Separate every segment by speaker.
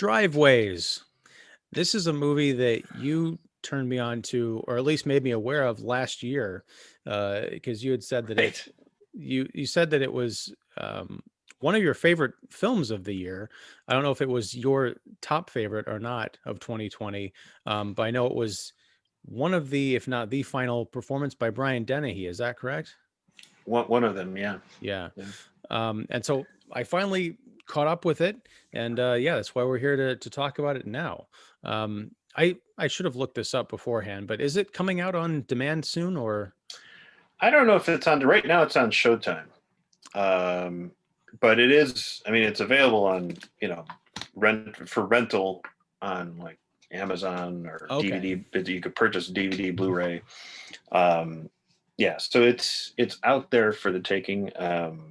Speaker 1: Driveways. This is a movie that you turned me on to, or at least made me aware of last year, because you had said that
Speaker 2: Right.
Speaker 1: you said that it was one of your favorite films of the year. I don't know if it was your top favorite or not of 2020, but I know it was one of the, if not the final performance by Brian Dennehy. Is that correct?
Speaker 2: One of them, yeah.
Speaker 1: Yeah.
Speaker 2: Yeah.
Speaker 1: And so I finally caught up with it, and yeah, that's why we're here to talk about it now. I should have looked this up beforehand, but is it coming out on demand soon or?
Speaker 2: I don't know if it's on right now. It's on Showtime, um, but it is. I mean, it's available on rental on like Amazon or
Speaker 1: Okay.
Speaker 2: DVD. You could purchase DVD, Blu-ray. Um, yeah, so it's out there for the taking.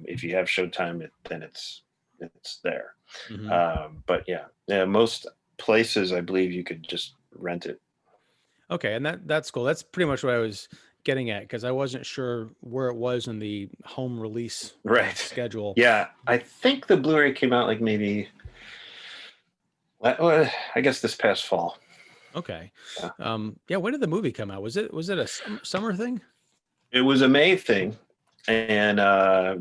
Speaker 2: If you have Showtime, then it's there.
Speaker 1: Hmm.
Speaker 2: But yeah, most places I believe you could just rent it.
Speaker 1: Okay, and that's cool. That's pretty much what I was getting at because I wasn't sure where it was in the home release
Speaker 2: Right.
Speaker 1: schedule.
Speaker 2: Yeah, I think the Blu-ray came out like maybe, I guess this past fall.
Speaker 1: Okay.
Speaker 2: Yeah.
Speaker 1: Yeah, when did the movie come out? Was it a summer thing?
Speaker 2: It was a May thing, and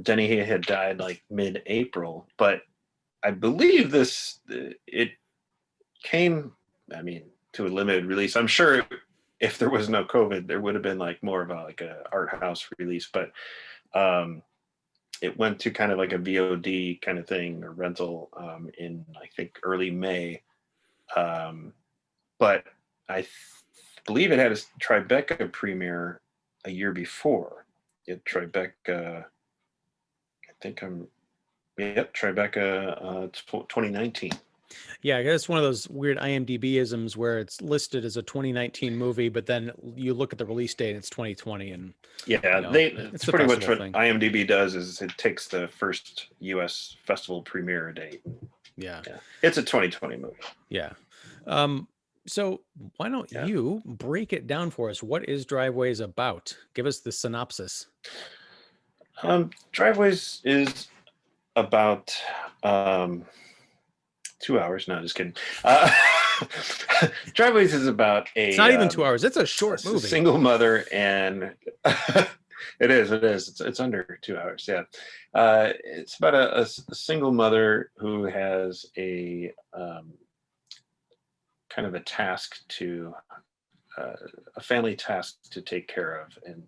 Speaker 2: Denny had died like mid-April, but I believe it came. I mean, to a limited release. I'm sure if there was no COVID, there would have been like more of a art house release, but um, it went to kind of like a VOD kind of thing or rental in I think early May. Um, but I believe it had a Tribeca premiere a year before. It Tribeca, I think I'm, yep, Tribeca 2019.
Speaker 1: Yeah, I guess it's one of those weird IMDb isms where it's listed as a 2019 movie, but then you look at the release date, it's 2020, and
Speaker 2: Yeah,
Speaker 1: it's
Speaker 2: it's
Speaker 1: the
Speaker 2: pretty much
Speaker 1: festival
Speaker 2: what
Speaker 1: thing.
Speaker 2: IMDb does is it takes the first US festival premiere date.
Speaker 1: Yeah,
Speaker 2: Yeah, it's a 2020 movie.
Speaker 1: yeah. Um, so why don't
Speaker 2: Yeah.
Speaker 1: you break it down for us? What is Driveways about? Give us the synopsis.
Speaker 2: Driveways is about um, 2 hours. No, just kidding. Driveways is about
Speaker 1: It's not even 2 hours. It's a
Speaker 2: a
Speaker 1: short movie.
Speaker 2: single mother, and it is. It is. It's under 2 hours. Yeah, it's about a single mother who has a kind of a task to a family task to take care of, and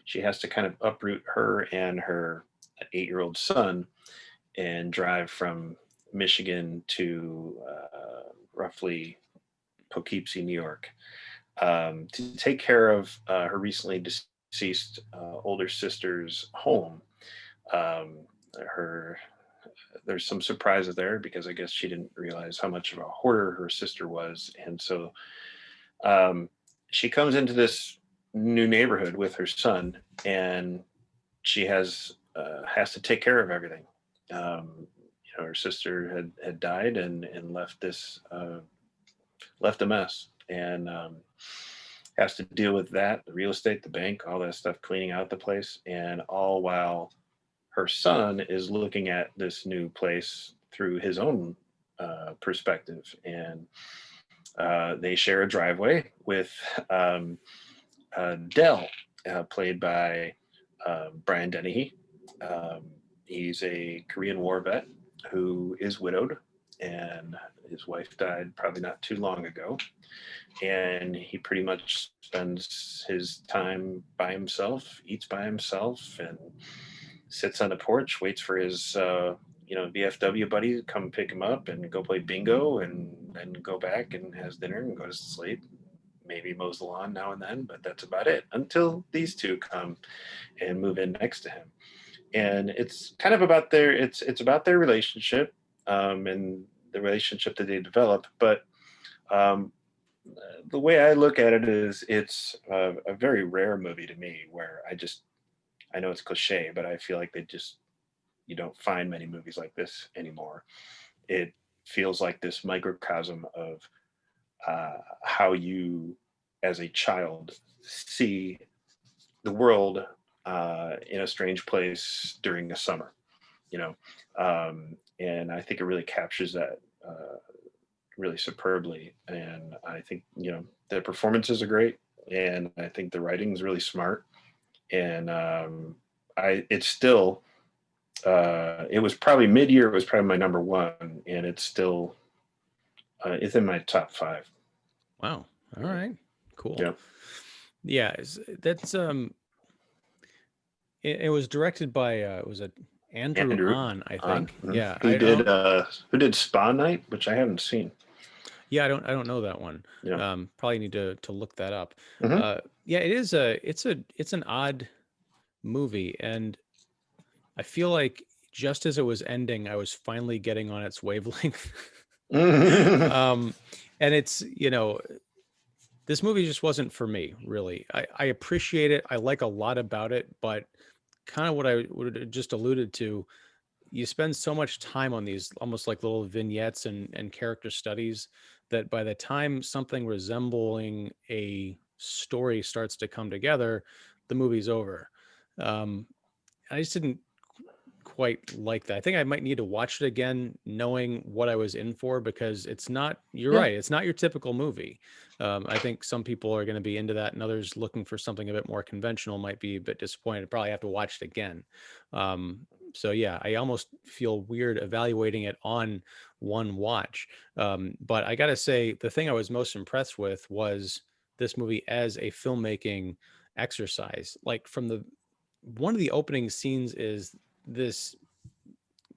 Speaker 2: she has to kind of uproot her and her 8-year-old son and drive from Michigan to roughly Poughkeepsie, New York, to take care of her recently deceased older sister's home. Her There's some surprises there because I guess she didn't realize how much of a hoarder her sister was, and so um, she comes into this new neighborhood with her son, and she has to take care of everything. Her sister had died and left left a mess, and has to deal with that, the real estate, the bank, all that stuff, cleaning out the place, and all while her son is looking at this new place through his own perspective, and they share a driveway with Dell, played by Brian Dennehy. Um, he's a Korean War vet who is widowed, and his wife died probably not too long ago. And he pretty much spends his time by himself, eats by himself, and sits on the porch, waits for his VFW buddy to come pick him up and go play bingo, and then go back and has dinner and goes to sleep. Maybe mows the lawn now and then, but that's about it until these two come and move in next to him. And it's kind of about it's about their relationship, and the relationship that they develop. But um, the way I look at it is it's a very rare movie to me where I know it's cliche, but I feel like you don't find many movies like this anymore. It feels like this microcosm of how you, as a child, see the world in a strange place during the summer, you know. And I think it really captures that really superbly. And I think, the performances are great, and I think the writing is really smart. And it's still, it was probably mid-year. It was probably my number one, and it's still, it's in my top five.
Speaker 1: Wow. All right. Cool.
Speaker 2: Yeah.
Speaker 1: Yeah, that's it was directed by was it Andrew
Speaker 2: Andrew
Speaker 1: Ahn, I
Speaker 2: on
Speaker 1: think. Yeah,
Speaker 2: who
Speaker 1: I
Speaker 2: did
Speaker 1: don't.
Speaker 2: Spa Night, which I haven't seen.
Speaker 1: Yeah, I don't know that one.
Speaker 2: Yeah.
Speaker 1: Probably need to look that up.
Speaker 2: Hmm.
Speaker 1: Yeah, it's an odd movie, and I feel like just as it was ending, I was finally getting on its wavelength. um, and it's, this movie just wasn't for me, really. I appreciate it. I like a lot about it, but kind of what I would have just alluded to, you spend so much time on these almost like little vignettes and character studies that by the time something resembling a story starts to come together, the movie's over. Um, I just didn't quite like that. I think I might need to watch it again, knowing what I was in for, because it's not, you're
Speaker 2: Yeah.
Speaker 1: right, it's not your typical movie. I think some people are going to be into that, and others looking for something a bit more conventional might be a bit disappointed. Probably have to watch it again. So yeah, I almost feel weird evaluating it on one watch. But I got to say, the thing I was most impressed with was this movie as a filmmaking exercise. Like from the one of the opening scenes is this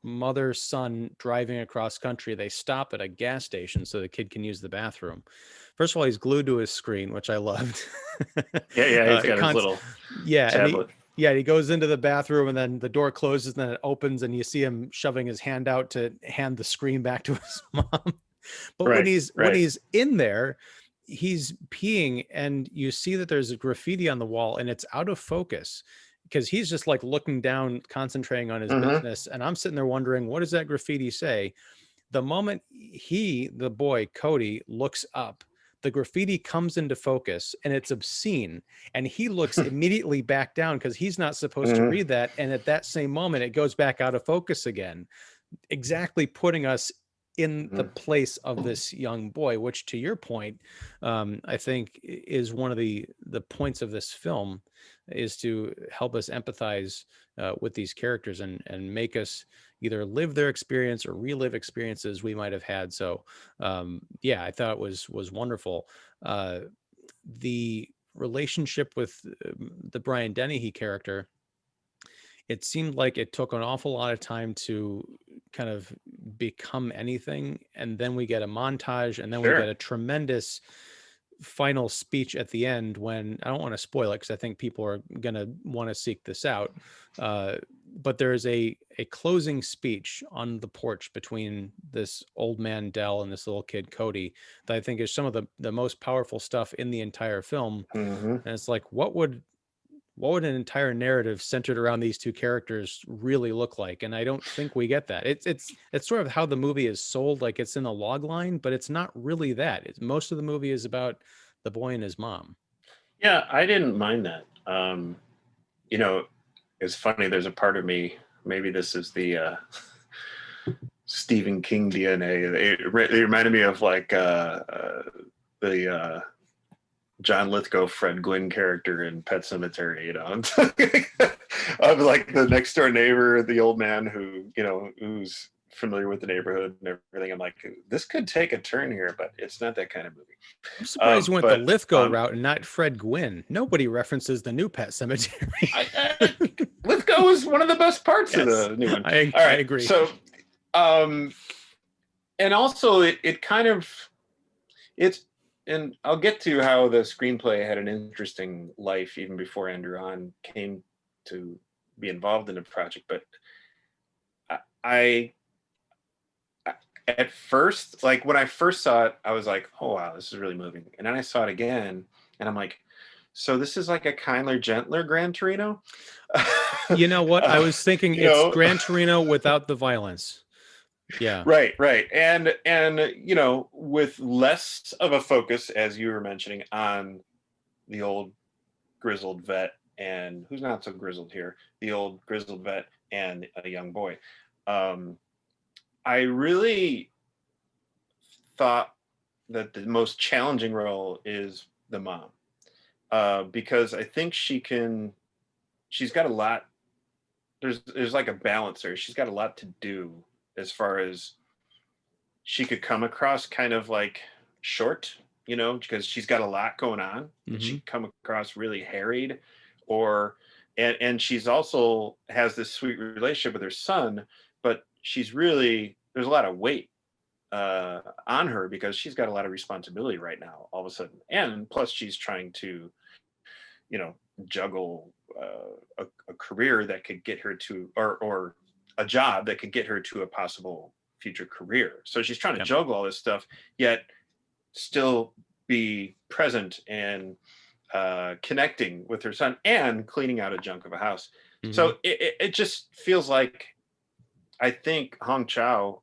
Speaker 1: mother son driving across country. They stop at a gas station so the kid can use the bathroom. First of all, he's glued to his screen, which I loved.
Speaker 2: Yeah, yeah, he's
Speaker 1: It
Speaker 2: got his little
Speaker 1: yeah, and
Speaker 2: tablet.
Speaker 1: he goes into the bathroom, and then the door closes, and then it opens, and you see him shoving his hand out to hand the screen back to his mom. But
Speaker 2: Right,
Speaker 1: when
Speaker 2: right.
Speaker 1: he's in there, he's peeing, and you see that there's a graffiti on the wall, and it's out of focus because he's just like looking down, concentrating on his
Speaker 2: Hmm.
Speaker 1: business. And I'm sitting there wondering, what does that graffiti say? The moment the boy, Cody, looks up, the graffiti comes into focus and it's obscene. And he looks immediately back down because he's not supposed to
Speaker 2: Hmm.
Speaker 1: read that. And at that same moment, it goes back out of focus again, exactly putting us in the place of this young boy, which, to your point, I think is one of the points of this film, is to help us empathize with these characters and make us either live their experience or relive experiences we might have had. So yeah, I thought it was wonderful. The relationship with the Brian Dennehy character, it seemed like it took an awful lot of time to kind of become anything. And then we get a montage, and then we get
Speaker 2: Sure.
Speaker 1: a tremendous final speech at the end, when I don't want to spoil it because I think people are going to want to seek this out. But there's a closing speech on the porch between this old man Dell and this little kid Cody that I think is some of the most powerful stuff in the entire film.
Speaker 2: Hmm.
Speaker 1: And it's like, what would an entire narrative centered around these two characters really look like? And I don't think we get that. It's sort of how the movie is sold, like it's in a log line, but it's not really that. Most of the movie is about the boy and his mom.
Speaker 2: Yeah, I didn't mind that. You know, it's funny. There's a part of me. Maybe this is the Stephen King DNA. It reminded me of like the John Lithgow, Fred Gwynn character in Pet Cemetery. Of like the next door neighbor, the old man who's familiar with the neighborhood and everything. I'm like, this could take a turn here, but it's not that kind of movie.
Speaker 1: I'm surprised you went the
Speaker 2: But
Speaker 1: Lithgow route and not Fred Gwynn. Nobody references the new Pet Cemetery.
Speaker 2: Lithgow is one of the best parts of
Speaker 1: Yes,
Speaker 2: the new one.
Speaker 1: I
Speaker 2: All right,
Speaker 1: agree.
Speaker 2: so and also it kind of it's and I'll get to how the screenplay had an interesting life even before Andrew Hahn came to be involved in the project. But I, I at first, like when I first saw it, I was like, oh wow, this is really moving. And then I saw it again, and I'm like, so this is like a kinder, gentler Gran Torino.
Speaker 1: You know what? I was thinking
Speaker 2: You
Speaker 1: it's
Speaker 2: know,
Speaker 1: Gran Torino without the violence. Yeah.
Speaker 2: right, right, and with less of a focus, as you were mentioning, on the old grizzled vet, and who's not so grizzled here, the old grizzled vet and a young boy. um I really thought that the most challenging role is the mom, because I think she's got a lot. There's like a balance there. She's got a lot to do, as far as she could come across kind of like short, because she's got a lot going on, and she
Speaker 1: Hmm.
Speaker 2: could come across really harried, or and she's also has this sweet relationship with her son, but she's really, there's a lot of weight on her, because she's got a lot of responsibility right now all of a sudden, and plus she's trying to, you know, juggle a career that could get her to, or a job that could get her to a possible future career. So she's trying to
Speaker 1: Yep.
Speaker 2: juggle all this stuff, yet still be present and connecting with her son and cleaning out a junk of a house.
Speaker 1: Hmm.
Speaker 2: So it just feels like, I think Hong Chau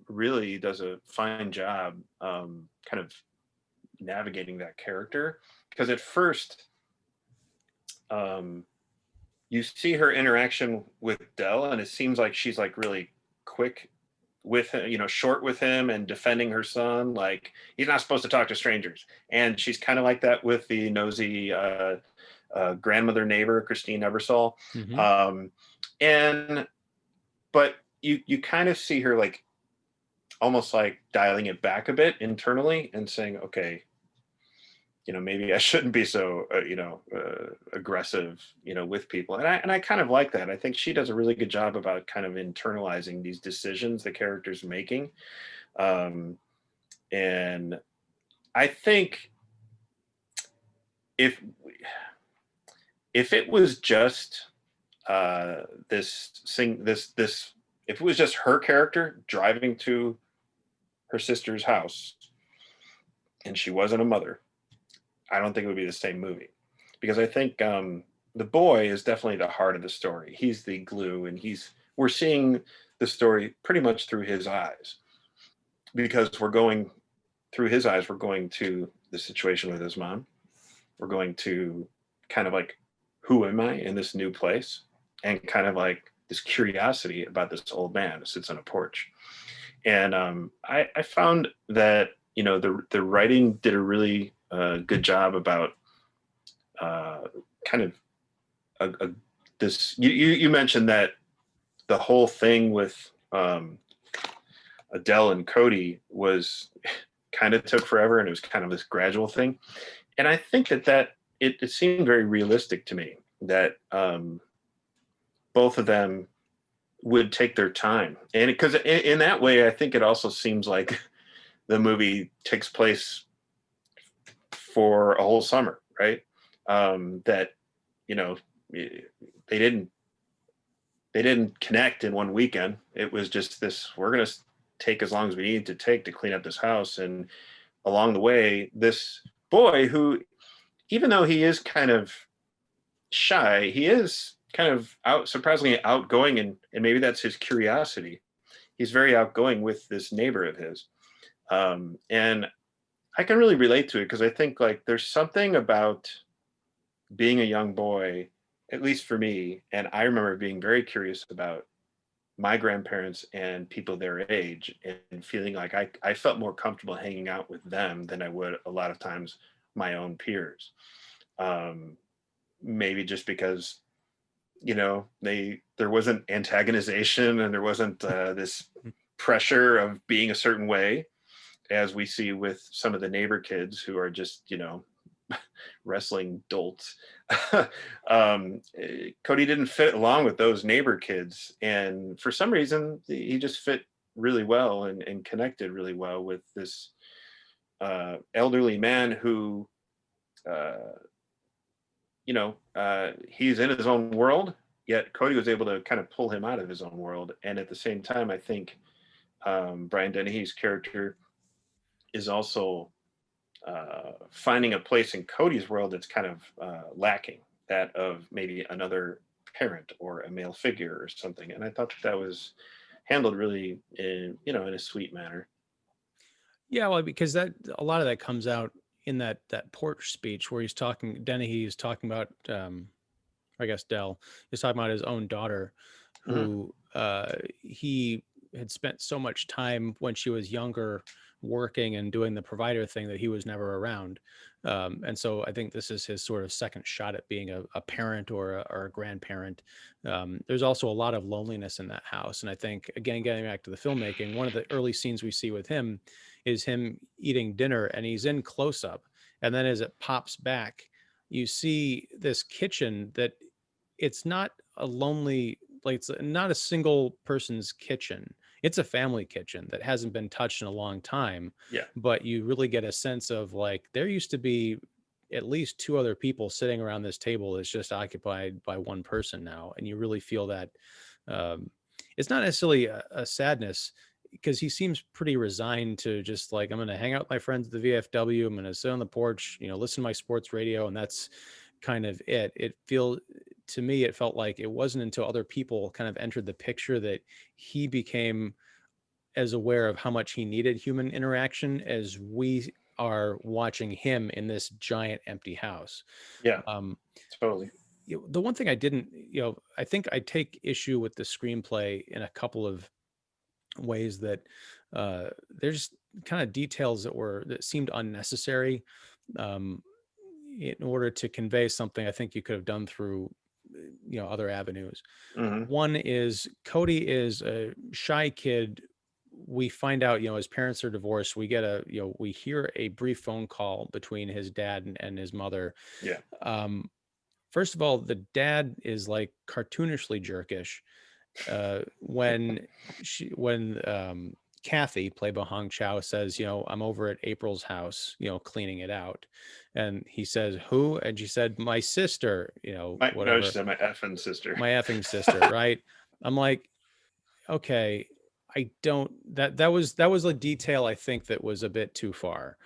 Speaker 2: really does a fine job kind of navigating that character, because at first um, you see her interaction with Dell, and it seems like she's like really quick with him, short with him, and defending her son. Like, he's not supposed to talk to strangers, and she's kind of like that with the nosy grandmother neighbor, Christine Ebersol.
Speaker 1: Hmm.
Speaker 2: Um, and but you kind of see her like almost like dialing it back a bit internally and saying, okay, maybe I shouldn't be so, aggressive, with people. And I kind of like that. I think she does a really good job about kind of internalizing these decisions the character's making. Um, and I think if if it was just this, if it was just her character driving to her sister's house and she wasn't a mother, I don't think it would be the same movie, because I think the boy is definitely the heart of the story. He's the glue, and we're seeing the story pretty much through his eyes, because we're going through his eyes. We're going to the situation with his mom. We're going to kind of like, who am I in this new place, and kind of like this curiosity about this old man who sits on a porch. And I found that the writing did a really good job about uh, kind of this. You mentioned that the whole thing with Adele and Cody was kind of took forever, and it was kind of this gradual thing. And I think that it seemed very realistic to me that both of them would take their time, and because in that way, I think it also seems like the movie takes place for a whole summer, right? That you know they didn't connect in one weekend. It was just this: we're going to take as long as we need to take to clean up this house, and along the way, this boy who, even though he is kind of shy, he is kind of surprisingly outgoing, and maybe that's his curiosity. He's very outgoing with this neighbor of his, and I can really relate to it, because I think like there's something about being a young boy, at least for me, and I remember being very curious about my grandparents and people their age, and feeling like I felt more comfortable hanging out with them than I would a lot of times my own peers. Um, Maybe just because there wasn't antagonization, and there wasn't this pressure of being a certain way, as we see with some of the neighbor kids who are just wrestling dolts. Cody didn't fit along with those neighbor kids, and for some reason he just fit really well, and connected really well with this elderly man who uh, he's in his own world, yet Cody was able to kind of pull him out of his own world. And at the same time, I think Brian Dennehy's character is also finding a place in Cody's world that's kind of lacking, that of maybe another parent or a male figure or something. And I thought that was handled really in a sweet manner.
Speaker 1: Yeah, well, because that a lot of that comes out in that porch speech where he's talking. Dennehy is talking about, I guess Dell is talking about his own daughter,
Speaker 2: Mhm.
Speaker 1: who he had spent so much time when she was younger working and doing the provider thing that he was never around. And so I think this is his sort of second shot at being a parent or a grandparent. There's also a lot of loneliness in that house. And I think, again, getting back to the filmmaking, one of the early scenes we see with him is him eating dinner, and he's in close up. And then as it pops back, you see this kitchen that it's not a lonely, like it's not a single person's kitchen. It's a family kitchen that hasn't been touched in a long time,
Speaker 2: Yeah.
Speaker 1: but you really get a sense of like there used to be at least two other people sitting around this table that's just occupied by one person now, and you really feel that. um, it's not necessarily a sadness, because he seems pretty resigned to just like, I'm going to hang out with my friends at the VFW, I'm going to sit on the porch, listen to my sports radio, and that's kind of it. To me, it felt like it wasn't until other people kind of entered the picture that he became as aware of how much he needed human interaction as we are watching him in this giant empty house.
Speaker 2: Yeah.
Speaker 1: Um,
Speaker 2: Totally.
Speaker 1: the one thing I didn't, I think I take issue with the screenplay in a couple of ways that there's kind of details that seemed unnecessary. Um, in order to convey something I think you could have done through other avenues.
Speaker 2: Hmm.
Speaker 1: One is Cody is a shy kid. We find out his parents are divorced. We get we hear a brief phone call between his dad and his mother.
Speaker 2: Yeah.
Speaker 1: um First of all, the dad is like cartoonishly jerkish. When Kathy, played by Hong Chau, says, I'm over at April's house, cleaning it out. And he says, who? And she said, my sister,
Speaker 2: No, she
Speaker 1: whatever,
Speaker 2: said my effing sister.
Speaker 1: my effing sister, right? I'm like, okay, I don't, that was a detail I think that was a bit too far.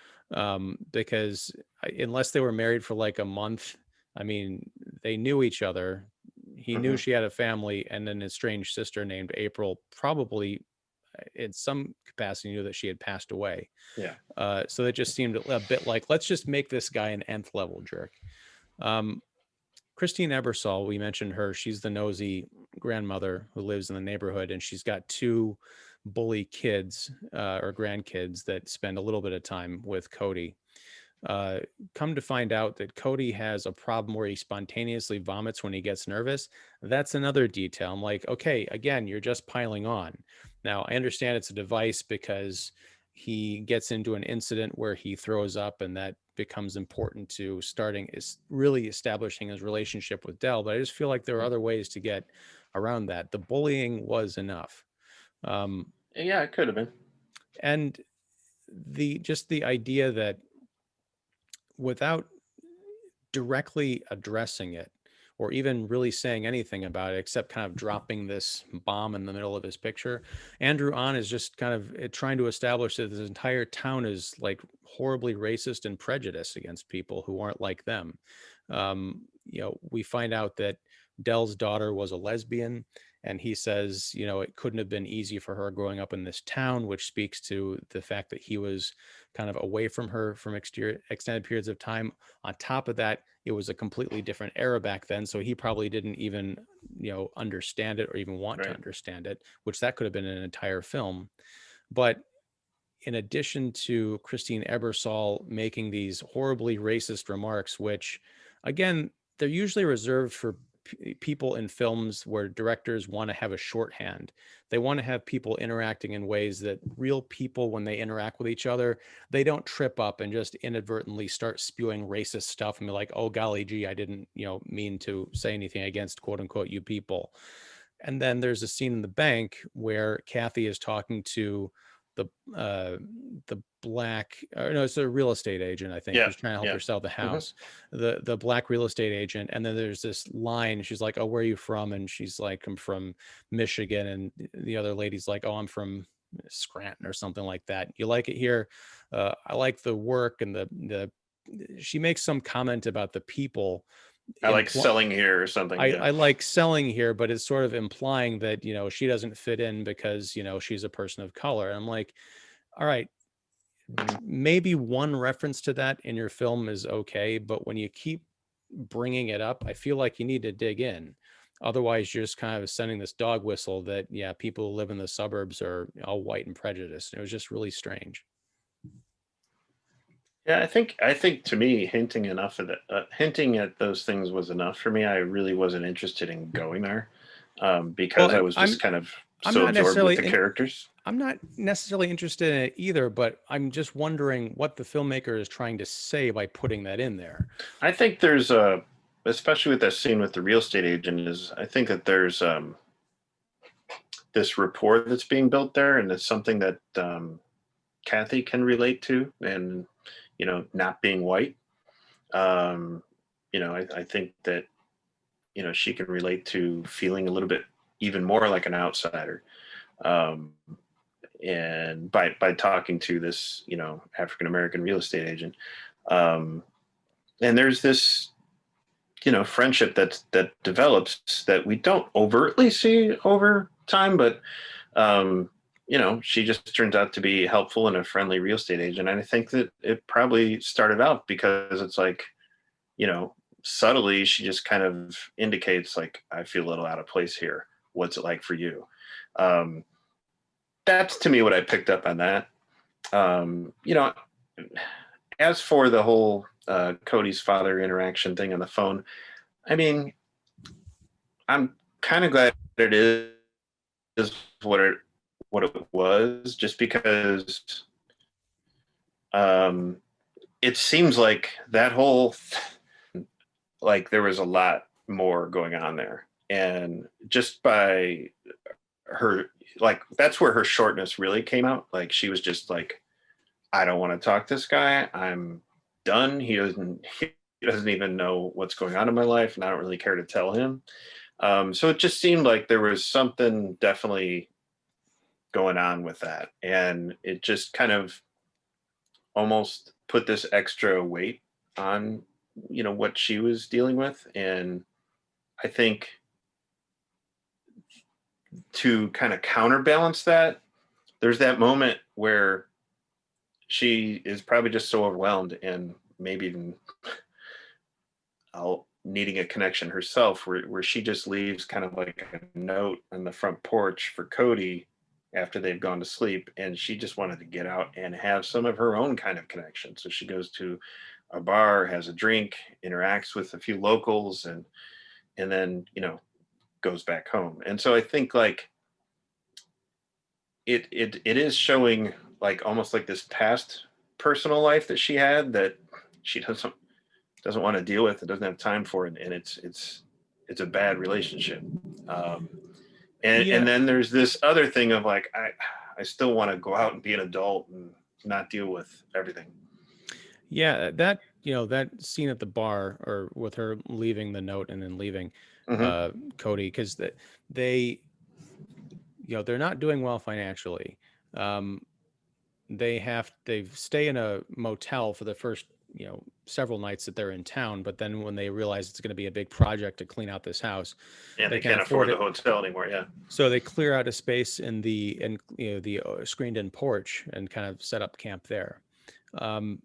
Speaker 1: Because unless they were married for like a month, I mean, they knew each other. He knew
Speaker 2: Hmm.
Speaker 1: she had a family, and an estranged sister named April probably in some capacity knew that she had passed away.
Speaker 2: Yeah.
Speaker 1: So it just seemed a bit like, let's just make this guy an nth level jerk. Um, Christine Ebersol, we mentioned her. She's the nosy grandmother who lives in the neighborhood, and she's got two bully kids or grandkids that spend a little bit of time with Cody. Uh, Come to find out that Cody has a problem where he spontaneously vomits when he gets nervous. That's another detail. I'm like, okay, again, you're just piling on. Now, I understand it's a device because he gets into an incident where he throws up, and that becomes important to starting is really establishing his relationship with Dell. But I just feel like there are other ways to get around that. The bullying was enough. Um,
Speaker 2: Yeah, it could have been.
Speaker 1: and the idea that without directly addressing it or even really saying anything about it except kind of dropping this bomb in the middle of his picture, Andrew On is just kind of trying to establish that this entire town is like horribly racist and prejudiced against people who aren't like them. We find out that Dell's daughter was a lesbian, and he says, it couldn't have been easy for her growing up in this town, which speaks to the fact that he was kind of away from her from extended periods of time. On top of that, it was a completely different era back then, so he probably didn't even understand it or even want to
Speaker 2: Right.
Speaker 1: understand it, which that could have been an entire film. But in addition to Christine Ebersol making these horribly racist remarks, which again, they're usually reserved for people in films where directors want to have a shorthand. They want to have people interacting in ways that real people, when they interact with each other, they don't trip up and just inadvertently start spewing racist stuff and be like, oh, golly gee, I didn't, mean to say anything against quote unquote you people. And then there's a scene in the bank where Kathy is talking to the uh the black, or no, it's a real estate agent, I think,
Speaker 2: Yeah.
Speaker 1: who's trying to help
Speaker 2: Yeah.
Speaker 1: her sell the
Speaker 2: Hmm.
Speaker 1: house. The black real estate agent, and then there's this line, she's like, oh, where are you from? And she's like, I'm from Michigan. And the other lady's like, oh, I'm from Scranton or something like that. You like it here? I like the work. And the she makes some comment about the people.
Speaker 2: I like selling here or something. Yeah.
Speaker 1: I like selling here, but it's sort of implying that, she doesn't fit in because, she's a person of color. And I'm like, all right, maybe one reference to that in your film is okay, but when you keep bringing it up, I feel like you need to dig in. Otherwise, you're just kind of sending this dog whistle that, yeah, people who live in the suburbs are all white and prejudiced. And it was just really strange.
Speaker 2: Yeah, I think to me, hinting at those things was enough for me. I really wasn't interested in going there,
Speaker 1: Well,
Speaker 2: because I
Speaker 1: and
Speaker 2: was just kind of
Speaker 1: I'm
Speaker 2: so
Speaker 1: not
Speaker 2: absorbed with
Speaker 1: necessarily
Speaker 2: the characters.
Speaker 1: I'm not necessarily interested in it either, but I'm just wondering what the filmmaker is trying to say by putting that in there.
Speaker 2: I think there's a, especially with that scene with the real estate agent, is I think that there's this rapport that's being built there, and it's something that Kathy can relate to, and not being white. Um, I think that she can relate to feeling a little bit even more like an outsider. Um, and by talking to this African American real estate agent, um, and there's this friendship that develops that we don't overtly see over time, but she just turns out to be helpful and a friendly real estate agent. And I think that it probably started out because it's like, you know, subtly she just kind of indicates like, I feel a little out of place here. What's it like for you? Um, that's to me what I picked up on that. Um, you know, as for the whole Cody's father interaction thing on the phone, I mean, I'm kind of glad it is what it was, just because um, it seems like that whole like there was a lot more going on there, and just by her, like that's where her shortness really came out. Like she was just like, I don't want to talk to this guy. I'm done. He doesn't even know what's going on in my life, and I don't really care to tell him. So it just seemed like there was something definitely going on with that, and it just kind of almost put this extra weight on what she was dealing with. And I think to kind of counterbalance that, there's that moment where she is probably just so overwhelmed and maybe even needing a connection herself, where she just leaves kind of like a note on the front porch for Cody after they've gone to sleep, and she just wanted to get out and have some of her own kind of connection. So she goes to a bar, has a drink, interacts with a few locals, and then goes back home. And so I think like it is showing like almost like this past personal life that she had that she doesn't want to deal with, and doesn't have time for it, and it's a bad relationship. um, and
Speaker 1: Yeah,
Speaker 2: then there's this other thing of like, I still want to go out and be an adult and not deal with everything.
Speaker 1: yeah, that that scene at the bar, or with her leaving the note and then leaving
Speaker 2: Hmm.
Speaker 1: Cody, because they they're not doing well financially. Um, they stay in a motel for the first several nights that they're in town, but then when they realize it's going to be a big project to clean out this house,
Speaker 2: And
Speaker 1: they
Speaker 2: they
Speaker 1: can't
Speaker 2: can't
Speaker 1: afford
Speaker 2: afford the
Speaker 1: it,
Speaker 2: hotel anymore. Yeah.
Speaker 1: so they clear out a space in the screened in porch and kind of set up camp there. um,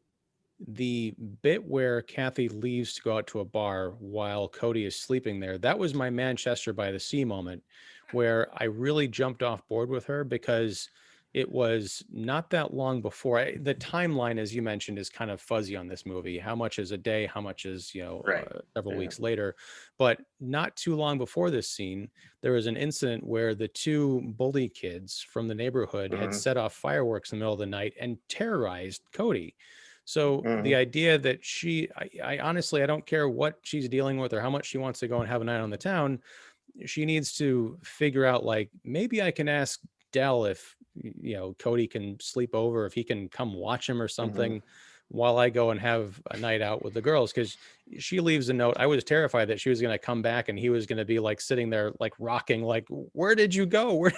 Speaker 1: the bit where Kathy leaves to go out to a bar while Cody is sleeping there, that was my Manchester by the Sea moment, where I really jumped off board with her, because it was not that long before the timeline, as you mentioned, is kind of fuzzy on this movie. How much is a day? How much is,
Speaker 2: Right.
Speaker 1: several
Speaker 2: Yeah.
Speaker 1: weeks later? But not too long before this scene, there was an incident where the two bully kids from the neighborhood had
Speaker 2: Hmm.
Speaker 1: set off fireworks in the middle of the night and terrorized Cody. So the
Speaker 2: Hmm.
Speaker 1: idea that I honestly, I don't care what she's dealing with or how much she wants to go and have a night on the town. She needs to figure out, like, maybe I can ask Dell if, Cody can sleep over, if he can come watch him or
Speaker 2: Hmm.
Speaker 1: something while I go and have a night out with the girls. Cause she leaves a note. I was terrified that she was going to come back and he was going to be like sitting there, like rocking, like, where did you go? Where,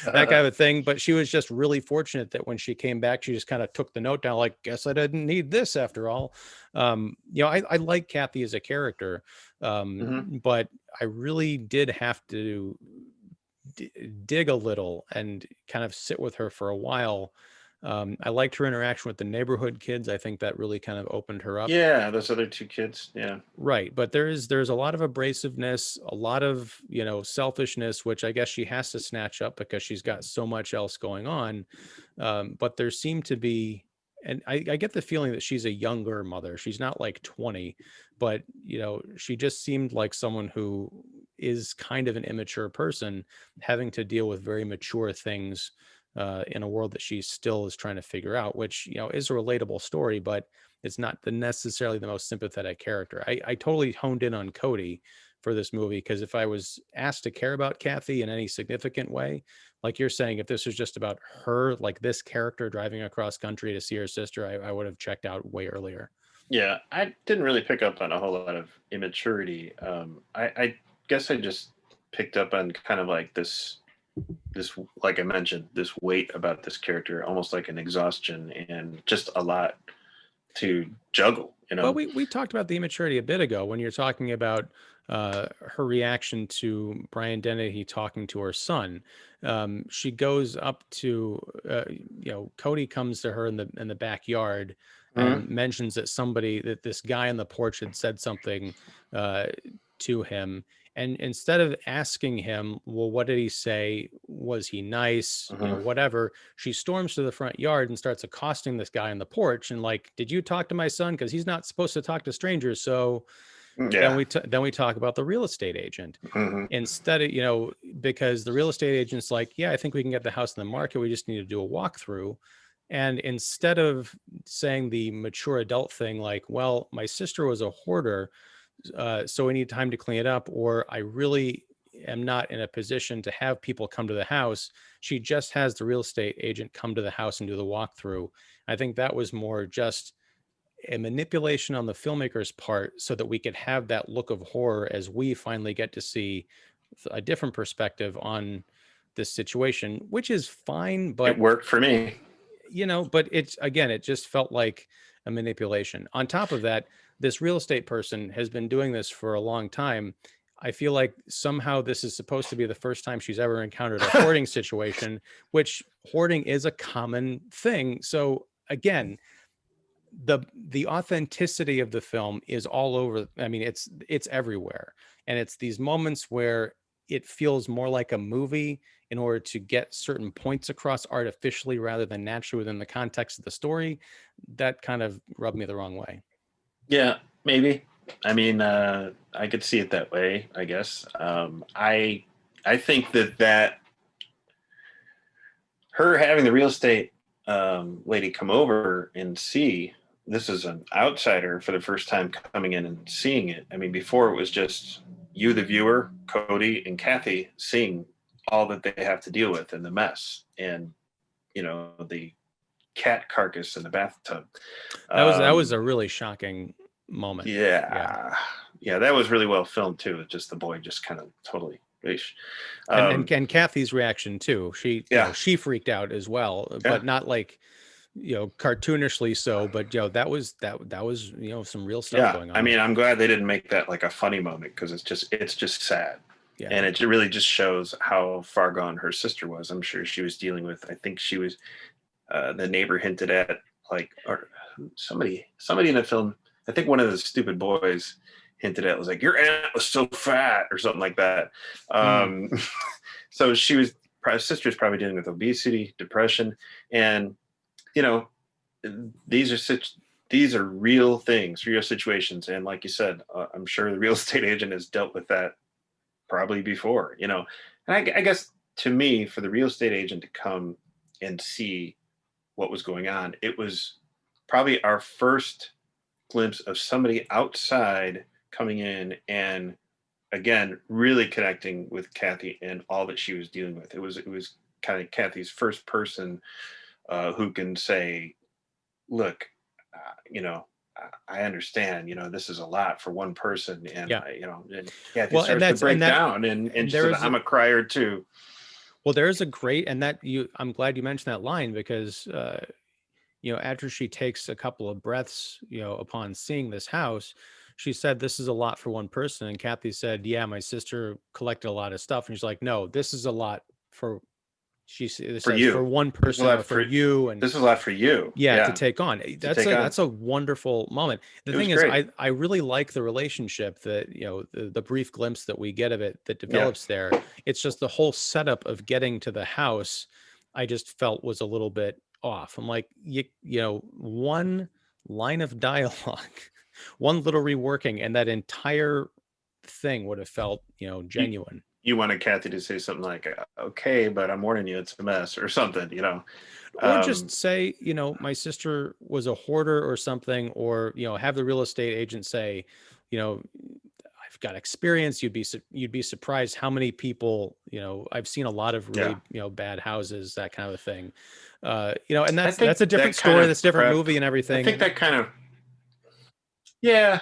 Speaker 1: that kind of thing. But she was just really fortunate that when she came back, she just kind of took the note down, like, guess I didn't need this after all. I like Kathy as a character.
Speaker 2: Hmm.
Speaker 1: But I really did have to dig a little and kind of sit with her for a while. I liked her interaction with the neighborhood kids. I think that really kind of opened her up.
Speaker 2: Yeah, those other two kids. Yeah.
Speaker 1: Right, but there's a lot of abrasiveness, a lot of, selfishness, which I guess she has to snatch up because she's got so much else going on. But there seemed to be and I get the feeling that she's a younger mother. She's not like 20, but she just seemed like someone who is kind of an immature person having to deal with very mature things in a world that she still is trying to figure out, which is a relatable story, but it's not necessarily the most sympathetic character. I totally honed in on Cody for this movie, because if I was asked to care about Kathy in any significant way, like you're saying, if this was just about her, like this character driving across country to see her sister, I would have checked out way earlier.
Speaker 2: Yeah, I didn't really pick up on a whole lot of immaturity. I guess I just picked up on kind of like this, like I mentioned, this weight about this character, almost like an exhaustion and just a lot to juggle.
Speaker 1: Well, we talked about the immaturity a bit ago when you're talking about her reaction to Brian Dennehy talking to her son. She goes up to, Cody comes to her in the backyard and
Speaker 2: Mhm.
Speaker 1: mentions that this guy on the porch had said something uh, to him. And instead of asking him, well, what did he say? Was he nice?
Speaker 2: Mhm.
Speaker 1: Whatever. She storms to the front yard and starts accosting this guy on the porch and like, did you talk to my son? Because he's not supposed to talk to strangers. So then
Speaker 2: Yeah.
Speaker 1: then we talk about the real estate agent
Speaker 2: Mhm.
Speaker 1: instead of, because the real estate agent's like, yeah, I think we can get the house in the market. We just need to do a walkthrough. And instead of saying the mature adult thing, like, well, my sister was a hoarder, so we need time to clean it up, or I really am not in a position to have people come to the house. She just has the real estate agent come to the house and do the walkthrough. I think that was more just a manipulation on the filmmaker's part so that we could have that look of horror as we finally get to see a different perspective on this situation, which is fine,
Speaker 2: It
Speaker 1: but
Speaker 2: worked for me.
Speaker 1: but it's, again, it just felt like a manipulation. On top of that, this real estate person has been doing this for a long time. I feel like somehow this is supposed to be the first time she's ever encountered a hoarding situation, which hoarding is a common thing. So again, the authenticity of the film is all over. I mean, it's everywhere. And it's these moments where it feels more like a movie in order to get certain points across artificially rather than naturally within the context of the story. That kind of rubbed me the wrong way.
Speaker 2: Yeah, maybe. I mean, I could see it that way, I guess. I think that her having the real estate lady come over and see this is an outsider for the first time coming in and seeing it. I mean, before it was just you, the viewer, Cody, and Kathy seeing all that they have to deal with and the mess and the cat carcass in the bathtub.
Speaker 1: That was
Speaker 2: Um,
Speaker 1: a really shocking moment. Yeah.
Speaker 2: yeah, yeah, that was really well filmed too. Just the boy just kind of totally. Eesh.
Speaker 1: And and
Speaker 2: Um,
Speaker 1: and Kathy's reaction too. She,
Speaker 2: yeah,
Speaker 1: she freaked out as well,
Speaker 2: yeah.
Speaker 1: but not like, cartoonishly so, but that was, some real stuff
Speaker 2: Yeah,
Speaker 1: going
Speaker 2: I
Speaker 1: on
Speaker 2: mean,
Speaker 1: there.
Speaker 2: I'm glad they didn't make that like a funny moment because it's just sad,
Speaker 1: Yeah.
Speaker 2: and it really just shows how far gone her sister was. I'm sure she was dealing with. I think she was. The neighbor hinted at like, or somebody in the film. I think one of the stupid boys hinted at was like, your aunt was so fat or something like that.
Speaker 1: Mm.
Speaker 2: Um, so sister's probably dealing with obesity, depression, and you know these are such these are real things, real situations, and like you said, I'm sure the real estate agent has dealt with that probably before, and I guess to me, for the real estate agent to come and see what was going on, it was probably our first glimpse of somebody outside coming in and again really connecting with Kathy and all that she was dealing with. It was kind of Kathy's first person who can say, look, I understand, this is a lot for one person. And,
Speaker 1: Yeah.
Speaker 2: and Kathy
Speaker 1: Well, and
Speaker 2: starts to
Speaker 1: that's
Speaker 2: break down and
Speaker 1: and
Speaker 2: she
Speaker 1: there
Speaker 2: said,
Speaker 1: is
Speaker 2: I'm a crier too.
Speaker 1: there is a great, and that you I'm glad you mentioned that line because after she takes a couple of breaths, upon seeing this house, she said, this is a lot for one person. And Kathy said, yeah, my sister collected a lot of stuff. And she's like, no, this is a lot for, it
Speaker 2: For
Speaker 1: says, for
Speaker 2: you.
Speaker 1: one
Speaker 2: This is a
Speaker 1: person or
Speaker 2: lot
Speaker 1: for
Speaker 2: for
Speaker 1: you. And
Speaker 2: this is a lot for you.
Speaker 1: yeah, to
Speaker 2: Yeah.
Speaker 1: take on.
Speaker 2: To take on.
Speaker 1: That's a wonderful moment. The
Speaker 2: It was
Speaker 1: thing is,
Speaker 2: great.
Speaker 1: I really like the relationship that, the brief glimpse that we get of it that
Speaker 2: Yeah.
Speaker 1: develops there. It's just the whole setup of getting to the house, I just felt was a little bit off. I'm like, one line of dialogue, one little reworking, and that entire thing would have felt,
Speaker 2: You,
Speaker 1: genuine.
Speaker 2: you wanted Kathy to say something like, okay, but I'm warning you, it's a mess or something,
Speaker 1: Or just
Speaker 2: Um,
Speaker 1: say, my sister was a hoarder or something, or, have the real estate agent say, you know, I've got experience. You'd be surprised how many people, I've seen a lot of
Speaker 2: yeah.
Speaker 1: really, bad houses, that kind of a thing. And
Speaker 2: I
Speaker 1: that's
Speaker 2: think
Speaker 1: a different
Speaker 2: that kind
Speaker 1: story.
Speaker 2: of
Speaker 1: That's a different
Speaker 2: prep,
Speaker 1: movie and
Speaker 2: I think
Speaker 1: everything.
Speaker 2: that kind of, yeah.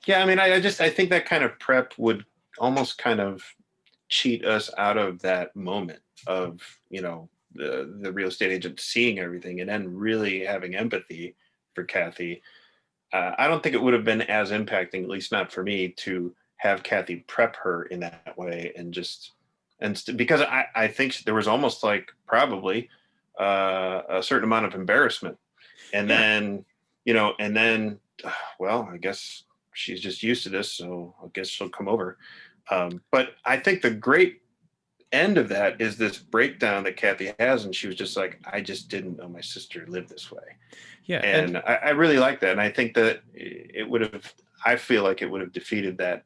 Speaker 2: Yeah. I mean, I think that kind of prep would almost kind of cheat us out of that moment of, the real estate agent seeing everything and then really having empathy for Kathy. I don't think it would have been as impacting, at least not for me, to have Kathy prep her in that way and just because I think there was almost like probably a certain amount of embarrassment, and
Speaker 1: Yeah.
Speaker 2: then and then well, I guess she's just used to this, so I guess she'll come over. But I think the great end of that is this breakdown that Kathy has, and she was just like, I just didn't know my sister lived this way.
Speaker 1: Yeah. And
Speaker 2: And I really like that. And I think that it would have, I feel like it would have defeated that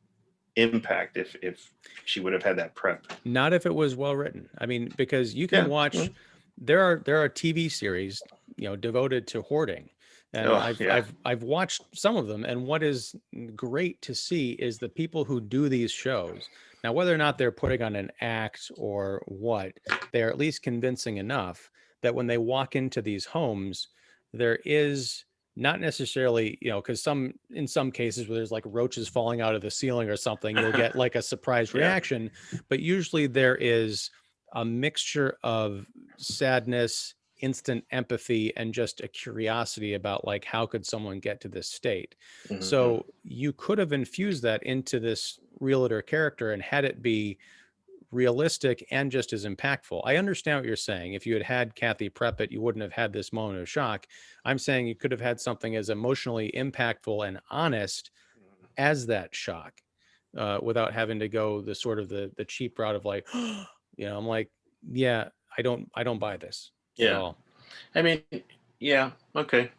Speaker 2: impact if she would have had that prep.
Speaker 1: not if it was well written. I mean, because you can
Speaker 2: Yeah.
Speaker 1: watch, there are TV series, devoted to hoarding. And
Speaker 2: Oh,
Speaker 1: I've
Speaker 2: yeah.
Speaker 1: I've I've watched some of them, and what is great to see is the people who do these shows. Now, whether or not they're putting on an act or what, they're at least convincing enough that when they walk into these homes, there is not necessarily, because in some cases where there's like roaches falling out of the ceiling or something, you'll get like a surprise
Speaker 2: Yeah.
Speaker 1: reaction, but usually there is a mixture of sadness, instant empathy, and just a curiosity about like how could someone get to this state.
Speaker 2: Hmm.
Speaker 1: So you could have infused that into this realtor character and had it be realistic and just as impactful. I understand what you're saying. If you had had Kathy prep it, you wouldn't have had this moment of shock. I'm saying you could have had something as emotionally impactful and honest as that shock, without having to go the sort of the cheap route of like, I'm like, yeah, I don't buy this at
Speaker 2: Yeah.
Speaker 1: all.
Speaker 2: I mean, yeah. Okay.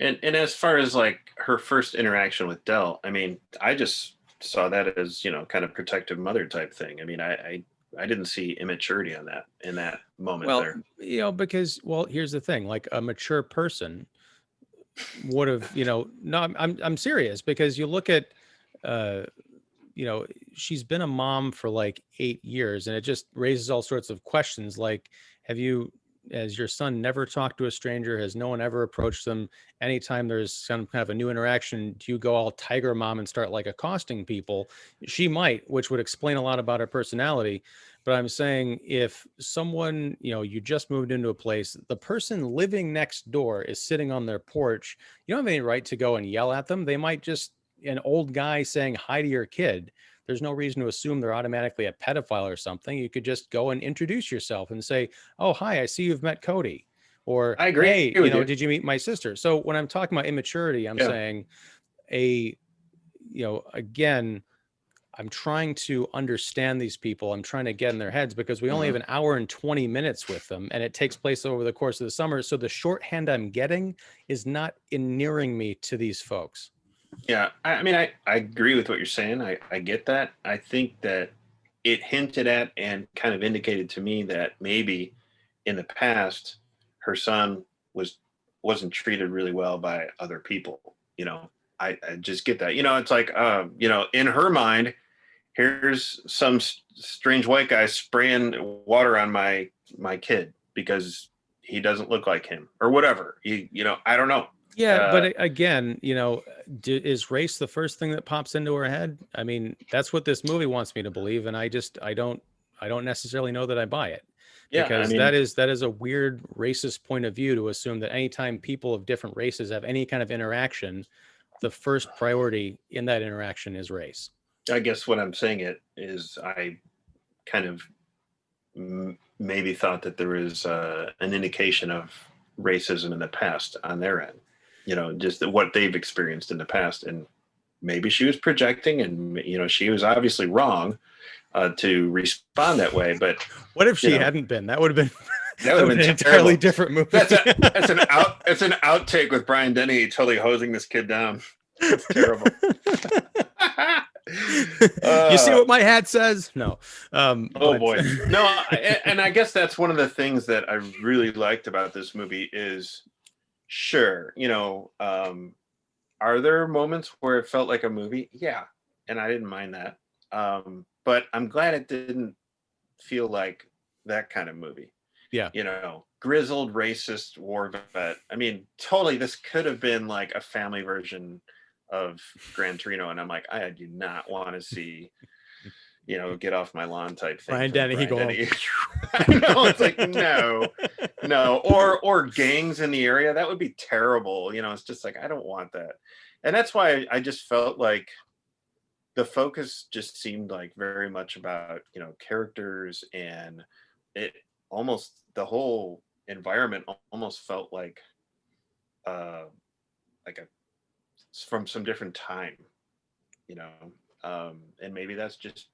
Speaker 2: And as far as like her first interaction with Dell, I mean, I just saw that as, kind of protective mother type thing. I mean, I didn't see immaturity on that in that moment
Speaker 1: Well,
Speaker 2: there.
Speaker 1: because here's the thing, like a mature person would have, no, I'm serious, because you look at, uh, she's been a mom for like 8 years, and it just raises all sorts of questions. Like, has your son never talked to a stranger? Has no one ever approached them? Anytime there's some kind of a new interaction, do you go all tiger mom and start like accosting people? She might, which would explain a lot about her personality. But I'm saying, if someone, you just moved into a place, the person living next door is sitting on their porch, you don't have any right to go and yell at them. They might just, an old guy saying hi to your kid. There's no reason to assume they're automatically a pedophile or something. You could just go and introduce yourself and say, "Oh, hi, I see you've met Cody," or
Speaker 2: I agree
Speaker 1: "Hey,
Speaker 2: with you.
Speaker 1: did you meet my sister?" So when I'm talking about immaturity, I'm
Speaker 2: Yeah.
Speaker 1: saying a, again, I'm trying to understand these people. I'm trying to get in their heads, because we only have
Speaker 2: Hmm.
Speaker 1: an hour and 20 minutes with them, and it takes place over the course of the summer. So the shorthand I'm getting is not endearing me to these folks.
Speaker 2: Yeah, I mean, I agree with what you're saying. I get that. I think that it hinted at and kind of indicated to me that maybe in the past her son wasn't treated really well by other people. I just get that. It's like in her mind, here's some strange white guy spraying water on my kid because he doesn't look like him or whatever. I don't know.
Speaker 1: Yeah,
Speaker 2: Uh,
Speaker 1: but again, is race the first thing that pops into her head? I mean, that's what this movie wants me to believe, and I don't necessarily know that I buy it,
Speaker 2: yeah, I
Speaker 1: because that
Speaker 2: mean,
Speaker 1: is a weird racist point of view, to assume that anytime people of different races have any kind of interaction, the first priority in that interaction is race.
Speaker 2: I guess what I'm saying it is I kind of maybe thought that there was an indication of racism in the past on their end, just what they've experienced in the past. And maybe she was projecting and, she was obviously wrong to respond that way. But,
Speaker 1: What if
Speaker 2: you
Speaker 1: she
Speaker 2: know,
Speaker 1: hadn't been? That would have been
Speaker 2: That
Speaker 1: That
Speaker 2: would
Speaker 1: would
Speaker 2: have
Speaker 1: be an
Speaker 2: been
Speaker 1: entirely
Speaker 2: terrible.
Speaker 1: different movie.
Speaker 2: It's an outtake with Brian Dennehy totally hosing this kid down. It's terrible.
Speaker 1: You see
Speaker 2: uh,
Speaker 1: what my hat says? No.
Speaker 2: oh
Speaker 1: But
Speaker 2: boy, no, and I guess that's one of the things that I really liked about this movie is, sure, are there moments where it felt like a movie? Yeah, and I didn't mind that. But I'm glad it didn't feel like that kind of movie.
Speaker 1: yeah,
Speaker 2: Grizzled racist war vet. I mean, totally, this could have been like a family version of Gran Torino, and I'm like, I do not want to see, get off my lawn type thing
Speaker 1: Brian
Speaker 2: from
Speaker 1: Dennehy
Speaker 2: Brian
Speaker 1: going.
Speaker 2: Denny. I know, it's like no, or gangs in the area. That would be terrible. It's just like I don't want that, and that's why I just felt like the focus just seemed like very much about characters, and it almost the whole environment almost felt uh like a from some different time, you know and maybe that's just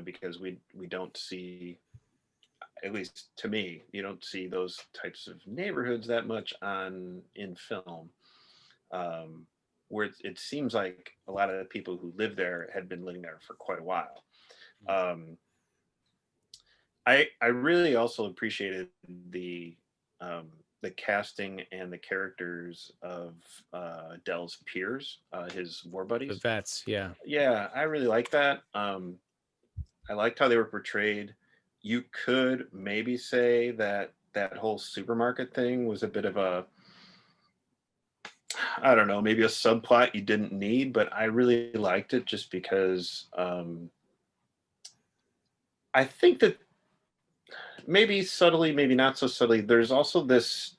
Speaker 2: because we don't see, at least to me, you don't see those types of neighborhoods that much on in film, um where it seems like a lot of the people who live there had been living there for quite a while. um I really also appreciated the um, the casting and the characters of Dell's peers, his war
Speaker 1: The
Speaker 2: buddies.
Speaker 1: vets, yeah.
Speaker 2: Yeah, I really like that. I liked how they were portrayed. You could maybe say that that whole supermarket thing was a bit of a, I don't know, maybe a subplot you didn't need, but I really liked it just because I think that maybe subtly, maybe not so subtly, there's also this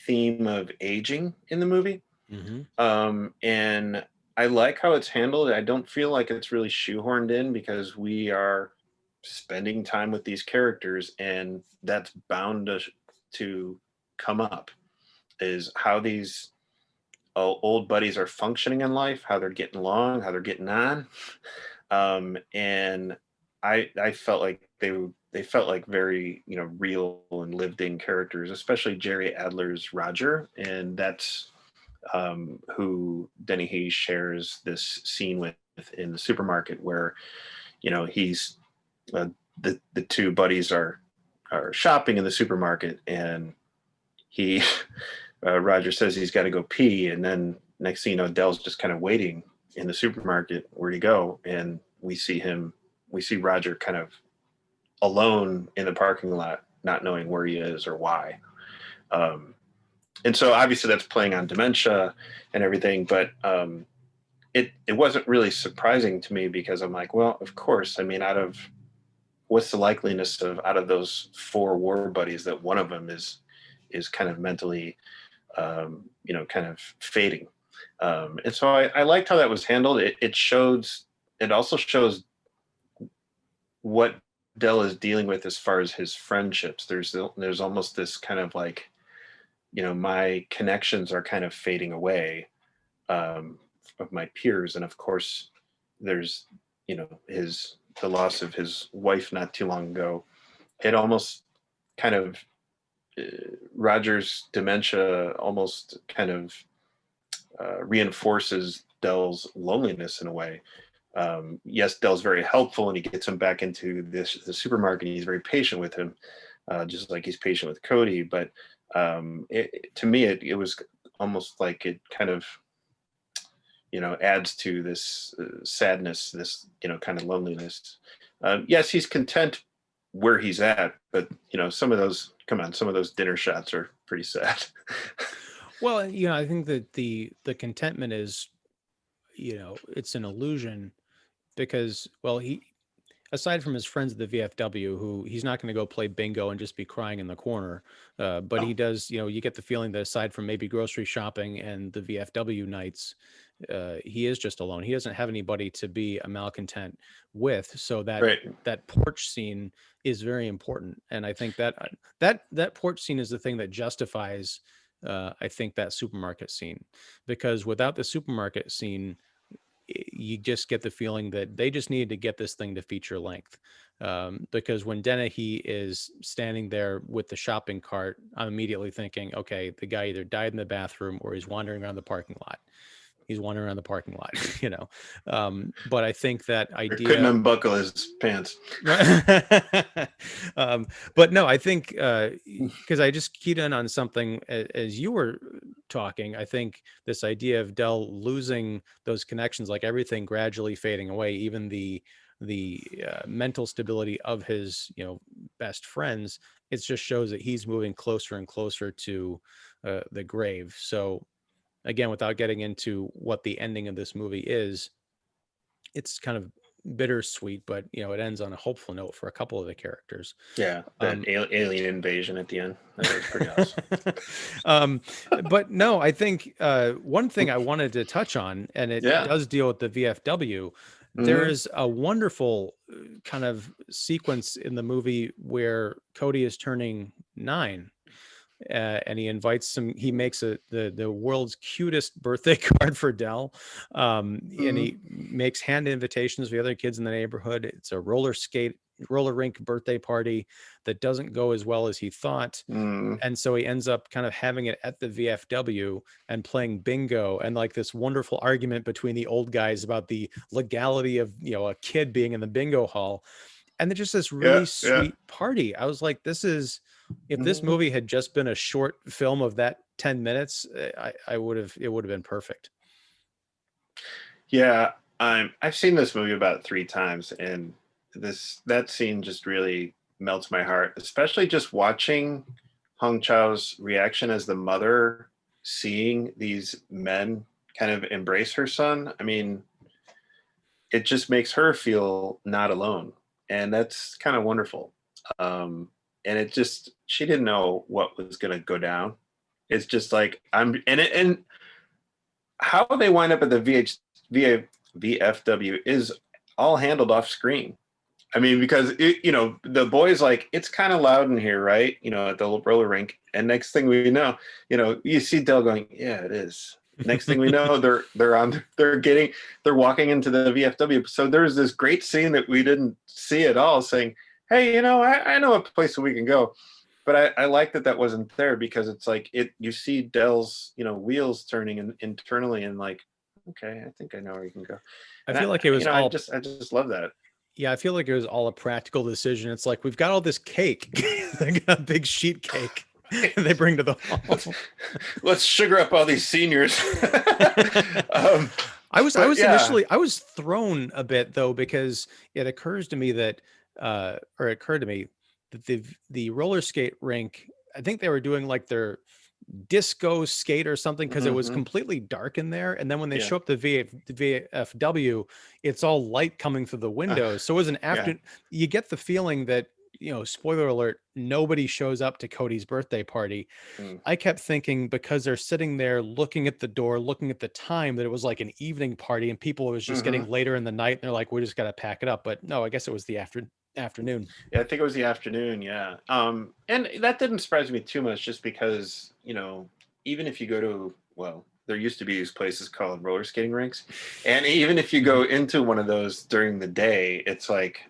Speaker 2: theme of aging in the movie.
Speaker 1: Mm-hmm.
Speaker 2: And I like how it's handled. I don't feel like it's really shoehorned in because we are spending time with these characters, and that's bound to come up, is how these old buddies are functioning in life, how they're getting along, how they're getting on. And I felt like they felt like very real and lived in characters, especially Jerry Adler's Roger, and that's who Dennehy shares this scene with in the supermarket, where he's the two buddies are shopping in the supermarket, and he Roger says he's got to go pee, and then next thing you know, Dell's just kind of waiting in the supermarket. Where'd he go? And we see Roger kind of alone in the parking lot, not knowing where he is or why. Um, and so obviously that's playing on dementia and everything, but it wasn't really surprising to me because I'm like, well, of course. I mean, what's the likeliness of out of those four war buddies that one of them is kind of mentally kind of fading. And so I liked how that was handled. It also shows what Dell is dealing with as far as his friendships. There's almost this kind of like, my connections are kind of fading away, of my peers. And of course there's, the loss of his wife not too long ago. It almost kind of, Roger's dementia almost kind of reinforces Dell's loneliness in a way. Yes, Dell's very helpful, and he gets him back into the supermarket. And he's very patient with him, just like he's patient with Cody. But to me, it was almost like it kind of adds to this sadness, this kind of loneliness. Yes, he's content where he's at, but some of those dinner shots are pretty sad.
Speaker 1: Well, I think that the contentment is, it's an illusion because, well, he, aside from his friends at the VFW, who he's not going to go play bingo and just be crying in the corner, but he
Speaker 2: Oh,
Speaker 1: does, you get the feeling that aside from maybe grocery shopping and the VFW nights, he is just alone. He doesn't have anybody to be a malcontent with. So
Speaker 2: right.
Speaker 1: that porch scene is very important, and I think that porch scene is the thing that justifies, I think, that supermarket scene, because without the supermarket scene, you just get the feeling that they just needed to get this thing to feature length. Because when Dennehy is standing there with the shopping cart, I'm immediately thinking, okay, the guy either died in the bathroom or he's wandering around the parking lot. He's wandering around the parking lot, you know. But I think that
Speaker 2: Or couldn't
Speaker 1: idea.
Speaker 2: unbuckle his pants.
Speaker 1: But no, I think because I just keyed in on something as you were talking. I think this idea of Dell losing those connections, like everything gradually fading away, even the mental stability of his best friends, it just shows that he's moving closer and closer to the grave. So again, without getting into what the ending of this movie is, it's kind of bittersweet, but it ends on a hopeful note for a couple of the characters.
Speaker 2: Yeah, that alien invasion at the end, that was pretty awesome.
Speaker 1: But no, I think one thing I wanted to touch on, and it
Speaker 2: Yeah.
Speaker 1: does deal with the VFW. There is a wonderful kind of sequence in the movie where Cody is turning 9. And he invites him. He makes the world's cutest birthday card for Dell, and he makes hand invitations for the other kids in the neighborhood. It's a roller rink birthday party that doesn't go as well as he thought, and so he ends up kind of having it at the VFW and playing bingo, and like this wonderful argument between the old guys about the legality of a kid being in the bingo hall, and then just this really sweet party. I was like, this is. If this movie had just been a short film of that 10 minutes, it would have been perfect.
Speaker 2: Yeah. I've seen this movie about 3 times, and that scene just really melts my heart, especially just watching Hong Chau's reaction as the mother seeing these men kind of embrace her son. I mean, it just makes her feel not alone. And that's kind of wonderful. And she didn't know what was going to go down. It's just like and how they wind up at the VFW is all handled off screen. I mean, because the boys like, it's kind of loud in here, right? At the roller rink. And next thing we know, you see Dell going, yeah, it is. Next thing we know, they're walking into the VFW. So there's this great scene that we didn't see at all, saying, hey, I know a place where we can go. But I like that wasn't there, because it's like you see Dell's wheels turning internally, and like, okay, I think I know where you can go. And
Speaker 1: I feel like it was all.
Speaker 2: I just love that.
Speaker 1: Yeah, I feel like it was all a practical decision. It's like, we've got all this cake. They got a big sheet cake they bring to the hall.
Speaker 2: Let's sugar up all these seniors.
Speaker 1: I was initially thrown a bit, though, because it occurred to me that the roller skate rink, I think they were doing like their disco skate or something, because it was completely dark in there, and then when they show up the VFW, it's all light coming through the windows. So it was an after. You get the feeling that, spoiler alert, nobody shows up to Cody's birthday party. I kept thinking, because they're sitting there looking at the door, looking at the time, that it was like an evening party and people was just getting later in the night, and they're like, we just got to pack it up. But no, I guess it was the afternoon.
Speaker 2: Yeah, I think it was the afternoon. Yeah. And that didn't surprise me too much, just because, even if you go to, well, there used to be these places called roller skating rinks. And even if you go into one of those during the day, it's like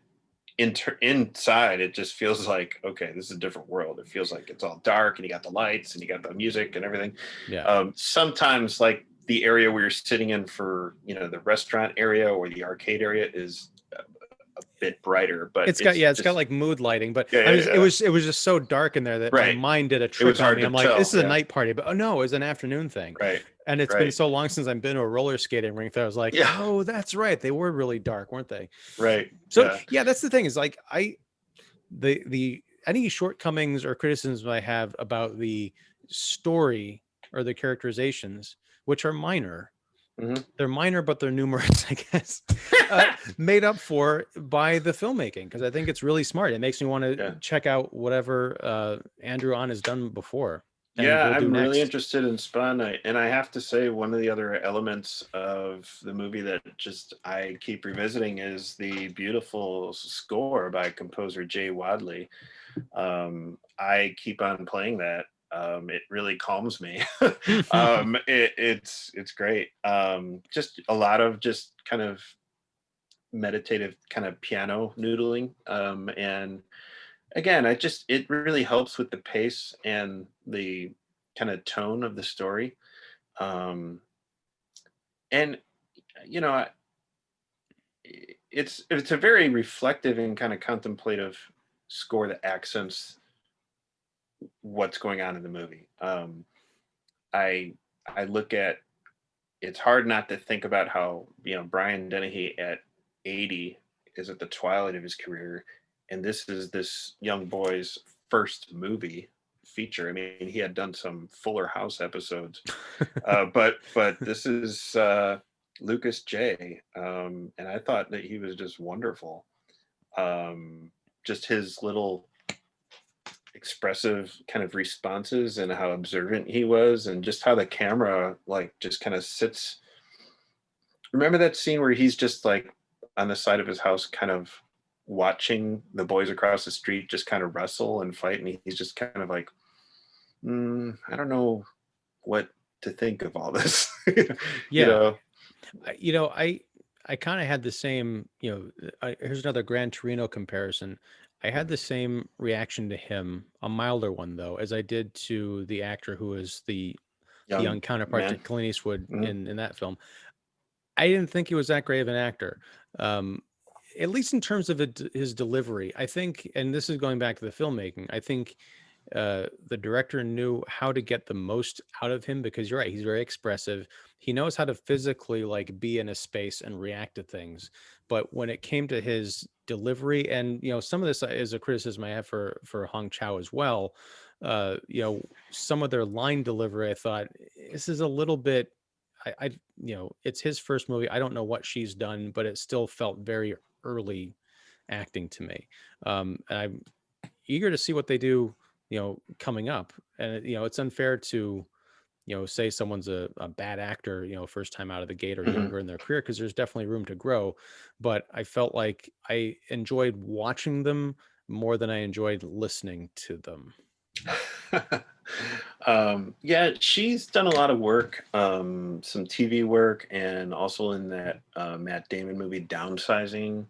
Speaker 2: inside, it just feels like, okay, this is a different world. It feels like it's all dark, and you got the lights and you got the music and everything.
Speaker 1: Yeah.
Speaker 2: Sometimes, like, the area where you're sitting in for, the restaurant area or the arcade area is a bit brighter, but
Speaker 1: it's got like mood lighting, but it was just so dark in there that my mind did a trick on me. I'm like, this is a night party, but no, it was an afternoon thing.
Speaker 2: Right.
Speaker 1: And it's been so long since I've been to a roller skating rink that I was like, oh, that's right, they were really dark, weren't they?
Speaker 2: Right.
Speaker 1: So yeah, that's the thing, is like, the any shortcomings or criticisms I have about the story or the characterizations, which are minor. They're minor, but they're numerous, I guess, made up for by the filmmaking, because I think it's really smart. It makes me want to check out whatever Andrew On has done before.
Speaker 2: Yeah, I'm really interested in Spun. And I have to say, one of the other elements of the movie that just I keep revisiting is the beautiful score by composer Jaye. I keep on playing that It really calms me. It's great. Just a lot of just kind of meditative kind of piano noodling. And again, it really helps with the pace and the kind of tone of the story. Um, and you know, it's a very reflective and kind of contemplative score that accents what's going on in the movie. I I look at it's hard not to think about how Brian Dennehy at 80 is at the twilight of his career, and this is this young boy's first movie feature. I mean, he had done some Fuller House episodes, but this is Lucas Jaye, and I thought that he was just wonderful. Just his little expressive kind of responses and how observant he was, and just how the camera like just kind of sits. Remember that scene where he's just like on the side of his house kind of watching the boys across the street just kind of wrestle and fight, and he's just kind of like, I don't know what to think of all this. you
Speaker 1: Yeah.
Speaker 2: know
Speaker 1: I kind of had the same, here's another Gran Torino comparison. I had the same reaction to him, a milder one though, as I did to the actor who was the young
Speaker 2: Young
Speaker 1: counterpart to
Speaker 2: man.
Speaker 1: Clint Eastwood
Speaker 2: Mhm.
Speaker 1: in that film. I didn't think he was that great of an actor. Um, at least in terms of his delivery, I think, and this is going back to the filmmaking, I think the director knew how to get the most out of him, because you're right, he's very expressive. He knows how to physically like be in a space and react to things. But when it came to his delivery, and some of this is a criticism I have for Hong Chau as well. Some of their line delivery, I thought this is a little bit. It's his first movie. I don't know what she's done, but it still felt very early acting to me. And I'm eager to see what they do, coming up. And, it's unfair to, say someone's a bad actor, first time out of the gate or
Speaker 2: Mhm.
Speaker 1: younger in their career, because there's definitely room to grow. But I felt like I enjoyed watching them more than I enjoyed listening to them.
Speaker 2: Yeah, she's done a lot of work, some TV work, and also in that Matt Damon movie Downsizing.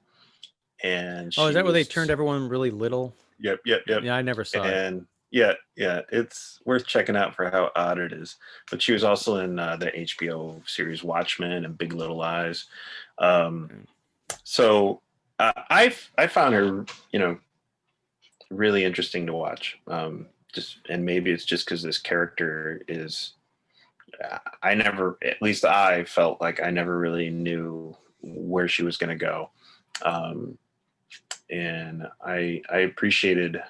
Speaker 2: And
Speaker 1: Oh, is
Speaker 2: she
Speaker 1: that where they turned
Speaker 2: was,
Speaker 1: everyone really little?
Speaker 2: yep.
Speaker 1: Yeah, I never saw it.
Speaker 2: And yeah, it's worth checking out for how odd it is. But she was also in the HBO series Watchmen and Big Little Lies. Um,
Speaker 1: Mm.
Speaker 2: so I found her, really interesting to watch. Just and maybe it's just because this character is. I never, at least I felt like I never really knew where she was going to go, um, and I appreciated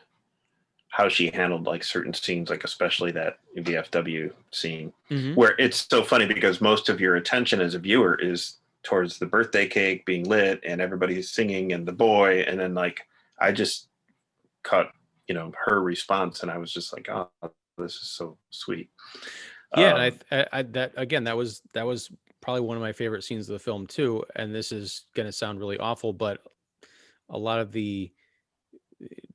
Speaker 2: how she handled like certain scenes, like especially that VFW scene,
Speaker 1: Hmm.
Speaker 2: where it's so funny because most of your attention as a viewer is towards the birthday cake being lit and everybody's singing and the boy, and then like I just caught her response, and I was just like, oh, this is so sweet.
Speaker 1: Yeah, and
Speaker 2: Um,
Speaker 1: that again, that was probably one of my favorite scenes of the film too. And this is going to sound really awful, but a lot of the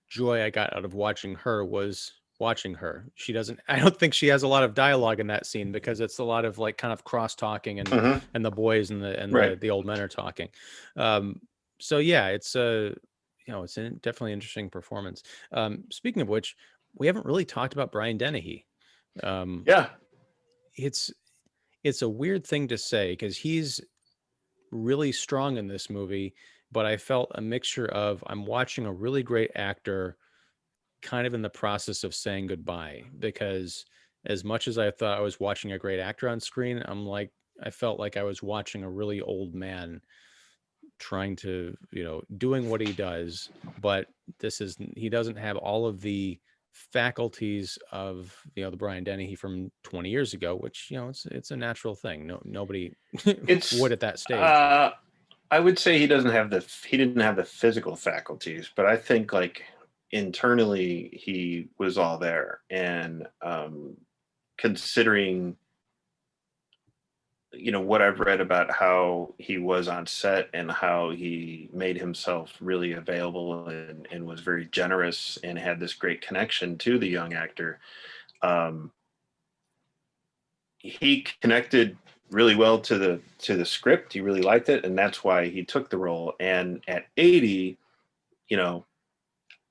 Speaker 1: joy I got out of watching her was watching her. She doesn't I don't think she has a lot of dialogue in that scene, because it's a lot of like kind of cross talking,
Speaker 2: mhm,
Speaker 1: and the boys and
Speaker 2: right.
Speaker 1: the old men are talking. Um so yeah, it's a it's a definitely interesting performance. Speaking of which, we haven't really talked about Brian Dennehy. Um
Speaker 2: Yeah.
Speaker 1: it's it's a weird thing to say, because he's really strong in this movie, but I felt a mixture of I'm watching a really great actor kind of in the process of saying goodbye, because as much as I thought I was watching a great actor on screen, I felt like I was watching a really old man trying to, doing what he does, but he doesn't have all of the faculties of, the Brian Dennehy from 20 years ago, which, it's a natural thing. Nobody would
Speaker 2: It's
Speaker 1: at that stage.
Speaker 2: uh I would say he didn't have the physical faculties, but I think like internally he was all there. And considering what I've read about how he was on set and how he made himself really available, and was very generous and had this great connection to the young actor. Um, he connected really well to the script. He really liked it, and that's why he took the role. And at 80, you know,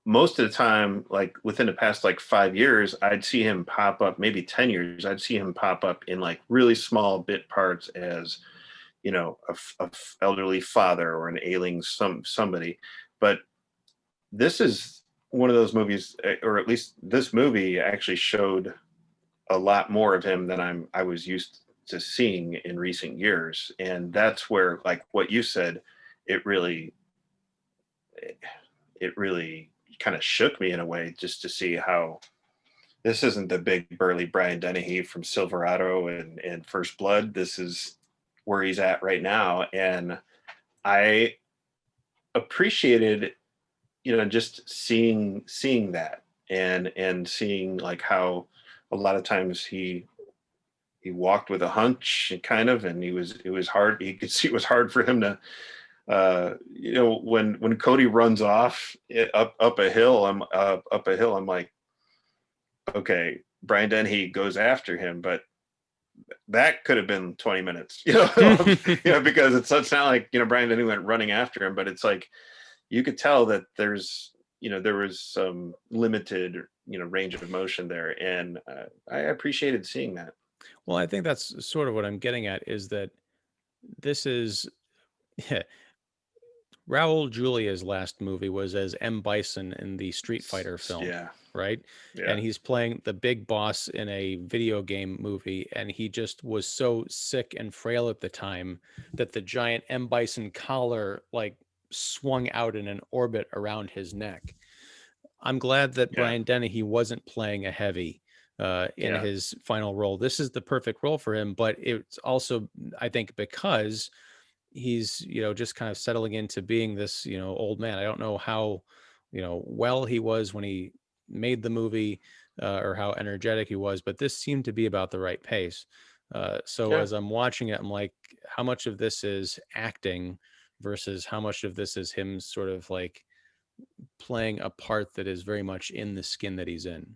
Speaker 2: most of the time, like within the past like 5 years, I'd see him pop up, maybe 10 years, I'd see him pop up in like really small bit parts as, a elderly father or an ailing somebody. But this is one of those movies, or at least this movie actually showed a lot more of him than I was used to seeing in recent years. And that's where, like what you said, it really it really kind of shook me in a way, just to see how this isn't the big burly Brian Dennehy from Silverado and First Blood. This is where he's at right now. And I appreciated, just seeing that, and seeing like how a lot of times he walked with a hunch, kind of, and it was hard. You could see it was hard for him to, when Cody runs off up a hill, I'm like, okay, Brian Dennehy goes after him, but that could have been 20 minutes, because it's not like, Brian Dennehy went running after him, but it's like, you could tell that there was some limited, range of motion there. And I appreciated seeing that.
Speaker 1: Well, I think that's sort of what I'm getting at, is that this is Raul Julia's last movie was as M. Bison in the Street Fighter film,
Speaker 2: Yeah.
Speaker 1: right?
Speaker 2: Yeah.
Speaker 1: And he's playing the big boss in a video game movie, and he just was so sick and frail at the time that the giant M. Bison collar like swung out in an orbit around his neck. I'm glad that
Speaker 2: Yeah.
Speaker 1: Brian Dennehy wasn't playing a heavy in
Speaker 2: Yeah.
Speaker 1: his final role. This is the perfect role for him, but it's also, I think, because he's, just kind of settling into being this, old man. I don't know how, well he was when he made the movie, or how energetic he was, but this seemed to be about the right pace. So
Speaker 2: Yeah.
Speaker 1: as I'm watching it, I'm like, how much of this is acting versus how much of this is him sort of like playing a part that is very much in the skin that he's in.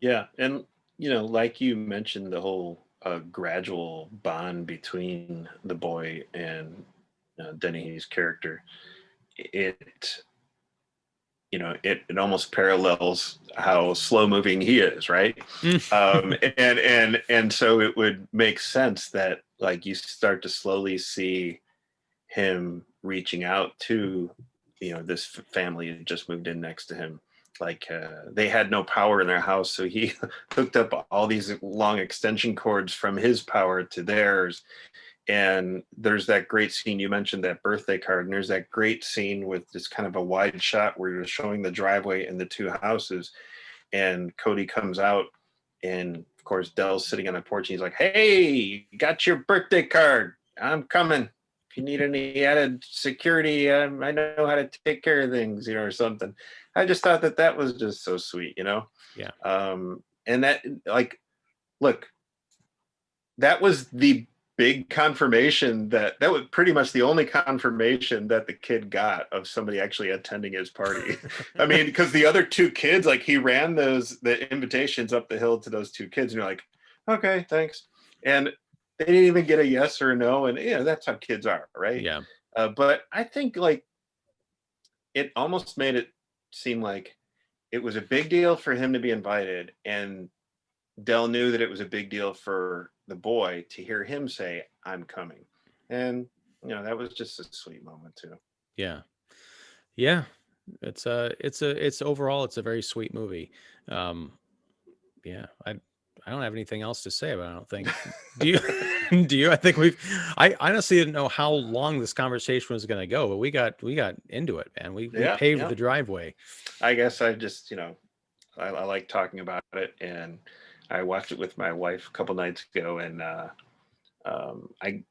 Speaker 2: Yeah. And, like you mentioned, the whole gradual bond between the boy and Dennehy's character, it, it almost parallels how slow moving he is, right? And so it would make sense that like you start to slowly see him reaching out to, this family that just moved in next to him. Like they had no power in their house, so he hooked up all these long extension cords from his power to theirs. And there's that great scene, you mentioned that birthday card, and there's that great scene with this kind of a wide shot where you're showing the driveway and the two houses, and Cody comes out, and of course Dell's sitting on the porch, and he's like, hey, you got your birthday card, I'm coming if you need any added security, I know how to take care of things, or something. I just thought that was just so sweet.
Speaker 1: Yeah.
Speaker 2: And that, like, look, that was the big confirmation that was pretty much the only confirmation that the kid got of somebody actually attending his party. I mean, because the other two kids, like he ran the invitations up the hill to those two kids, and you're like, okay, thanks. And they didn't even get a yes or a no. And that's how kids are, right?
Speaker 1: Yeah.
Speaker 2: But I think like it almost made it seem like it was a big deal for him to be invited, and Dell knew that it was a big deal for the boy to hear him say, I'm coming. And, that was just a sweet moment too.
Speaker 1: Yeah. Yeah. It's overall, it's a very sweet movie. Yeah. I don't have anything else to say about it, I don't think. Do you? Do you? I think I honestly didn't know how long this conversation was going to go, but we got into it, man. We paved the driveway.
Speaker 2: I guess I just, I like talking about it, and I watched it with my wife a couple nights ago, and I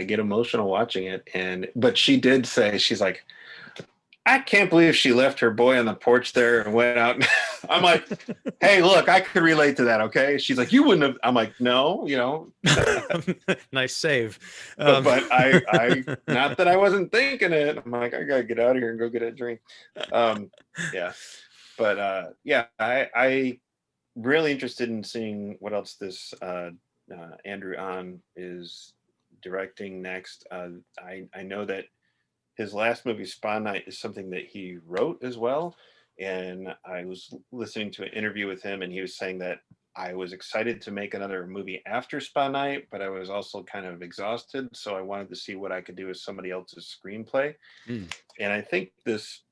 Speaker 2: get emotional watching it, but she did say, she's like, I can't believe she left her boy on the porch there and went out. I'm like, hey, look, I could relate to that. Okay. She's like, you wouldn't have. I'm like, no,
Speaker 1: Nice save.
Speaker 2: But I, not that I wasn't thinking it. I'm like, I gotta get out of here and go get a drink. Yeah. But yeah, I really interested in seeing what else this Andrew An is directing next. I know that his last movie, Spa Night, is something that he wrote as well. And I was listening to an interview with him, and he was saying that I was excited to make another movie after Spa Night, but I was also kind of exhausted. So I wanted to see what I could do with somebody else's screenplay.
Speaker 1: Mm.
Speaker 2: And I think this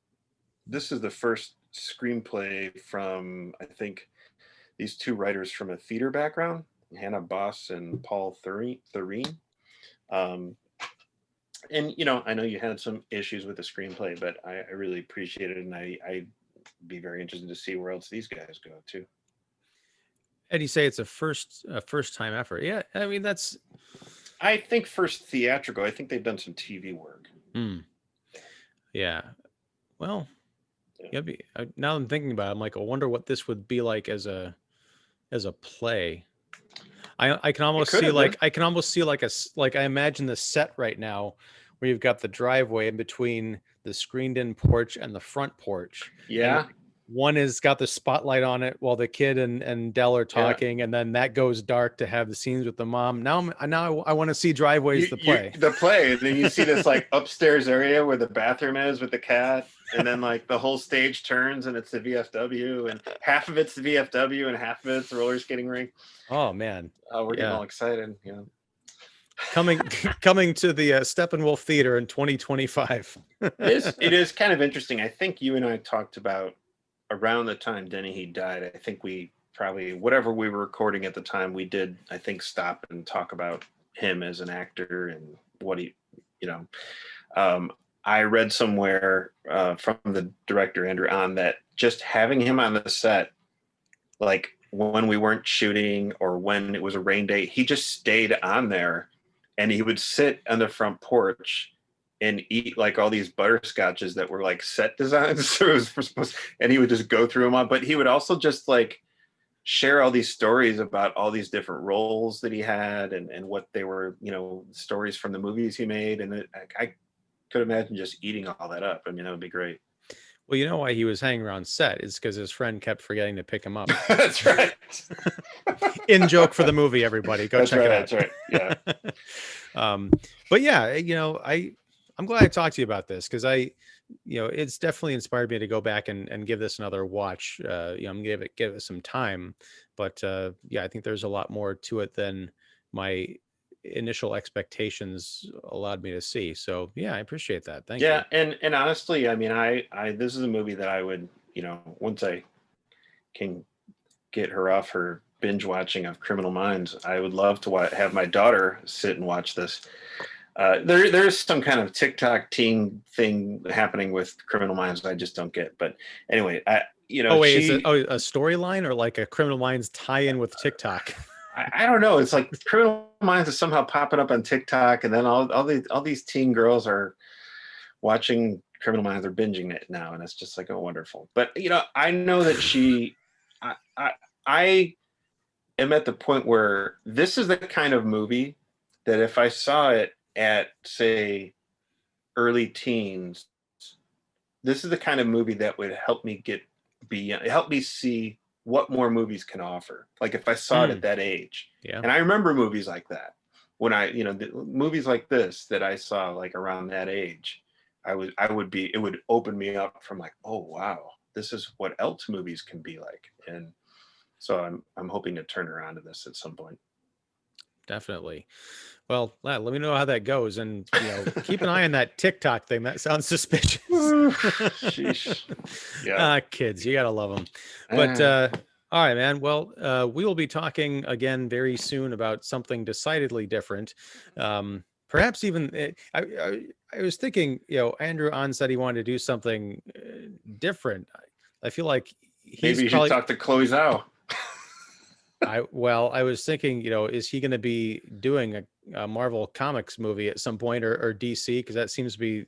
Speaker 2: is the first screenplay from, I think, these two writers from a theater background, Hannah Boss and Paul Thureen. Um, and I know you had some issues with the screenplay, but I really appreciate it, and I'd be very interested to see where else these guys go too.
Speaker 1: And you say it's a first time effort. Yeah, I mean that's.
Speaker 2: I think first theatrical. I think they've done some TV work.
Speaker 1: Yeah. Well, yeah. Now I'm thinking about it, I'm like, I wonder what this would be like as a play. I can almost see like I imagine the set right now where you've got the driveway in between the screened in porch and the front porch.
Speaker 2: Yeah.
Speaker 1: And one has got the spotlight on it while the kid and Dell are talking, and then that goes dark to have the scenes with the mom. Now I want to see Driveways the play.
Speaker 2: The play, and then you see this like upstairs area where the bathroom is with the cat, and then like the whole stage turns and it's the VFW, and half of it's the VFW and half of it's the roller skating rink.
Speaker 1: Oh man,
Speaker 2: we're getting all excited. Yeah.
Speaker 1: Coming to the Steppenwolf Theater in 2025.
Speaker 2: It is kind of interesting. I think you and I talked about around the time Dennehy died. I think we probably, whatever we were recording at the time, we did, I think, stop and talk about him as an actor and what he, I read somewhere from the director, Andrew An, that just having him on the set, like when we weren't shooting or when it was a rain day, he just stayed on there, and he would sit on the front porch and eat like all these butterscotches that were like set designs. So it was supposed, and he would just go through them all, but he would also just like share all these stories about all these different roles that he had and what they were, stories from the movies he made. And I could imagine just eating all that up. I mean, that would be great.
Speaker 1: Well, you know why he was hanging around set is because his friend kept forgetting to pick him up.
Speaker 2: That's right.
Speaker 1: In joke for the movie, everybody. Go check it out.
Speaker 2: That's right. Yeah.
Speaker 1: But yeah, I'm glad I talked to you about this because it's definitely inspired me to go back and give this another watch. I'm gonna give it some time, but yeah, I think there's a lot more to it than my initial expectations allowed me to see. So yeah, I appreciate that. Thank you.
Speaker 2: Yeah, and honestly, I mean, I this is a movie that I would, once I can get her off her binge watching of Criminal Minds, I would love to have my daughter sit and watch this. There's some kind of TikTok teen thing happening with Criminal Minds that I just don't get. But anyway,
Speaker 1: is it a storyline or like a Criminal Minds tie-in with TikTok?
Speaker 2: I don't know. It's like Criminal Minds is somehow popping up on TikTok, and then all these teen girls are watching Criminal Minds. They're binging it now, and it's just like, oh, wonderful. But I know that I am at the point where this is the kind of movie that if I saw it at, say, early teens, this is the kind of movie that would help me help me see what more movies can offer. Like if I saw it at that age.
Speaker 1: Yeah.
Speaker 2: And I remember movies like that when the movies like this that I saw like around that age, it would open me up from like, oh, wow, this is what else movies can be like. And so I'm hoping to turn around to this at some point.
Speaker 1: Definitely. Well, let me know how that goes, and keep an eye on that TikTok thing. That sounds suspicious.
Speaker 2: Sheesh. Yeah.
Speaker 1: Kids, you gotta love them. But all right, man. Well, we will be talking again very soon about something decidedly different. Perhaps even I was thinking, Andrew An said he wanted to do something different. I feel like
Speaker 2: maybe you should talk to Chloe Zhao.
Speaker 1: I was thinking, is he going to be doing a Marvel Comics movie at some point or DC? Because that seems to be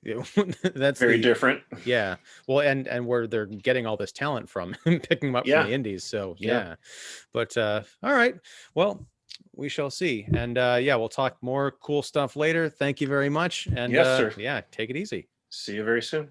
Speaker 1: that's
Speaker 2: very different.
Speaker 1: Yeah. Well, and where they're getting all this talent from, picking them up from the indies. So yeah. But all right. Well, we shall see. And we'll talk more cool stuff later. Thank you very much. And
Speaker 2: yes, sir.
Speaker 1: Yeah, take it easy.
Speaker 2: See you very soon.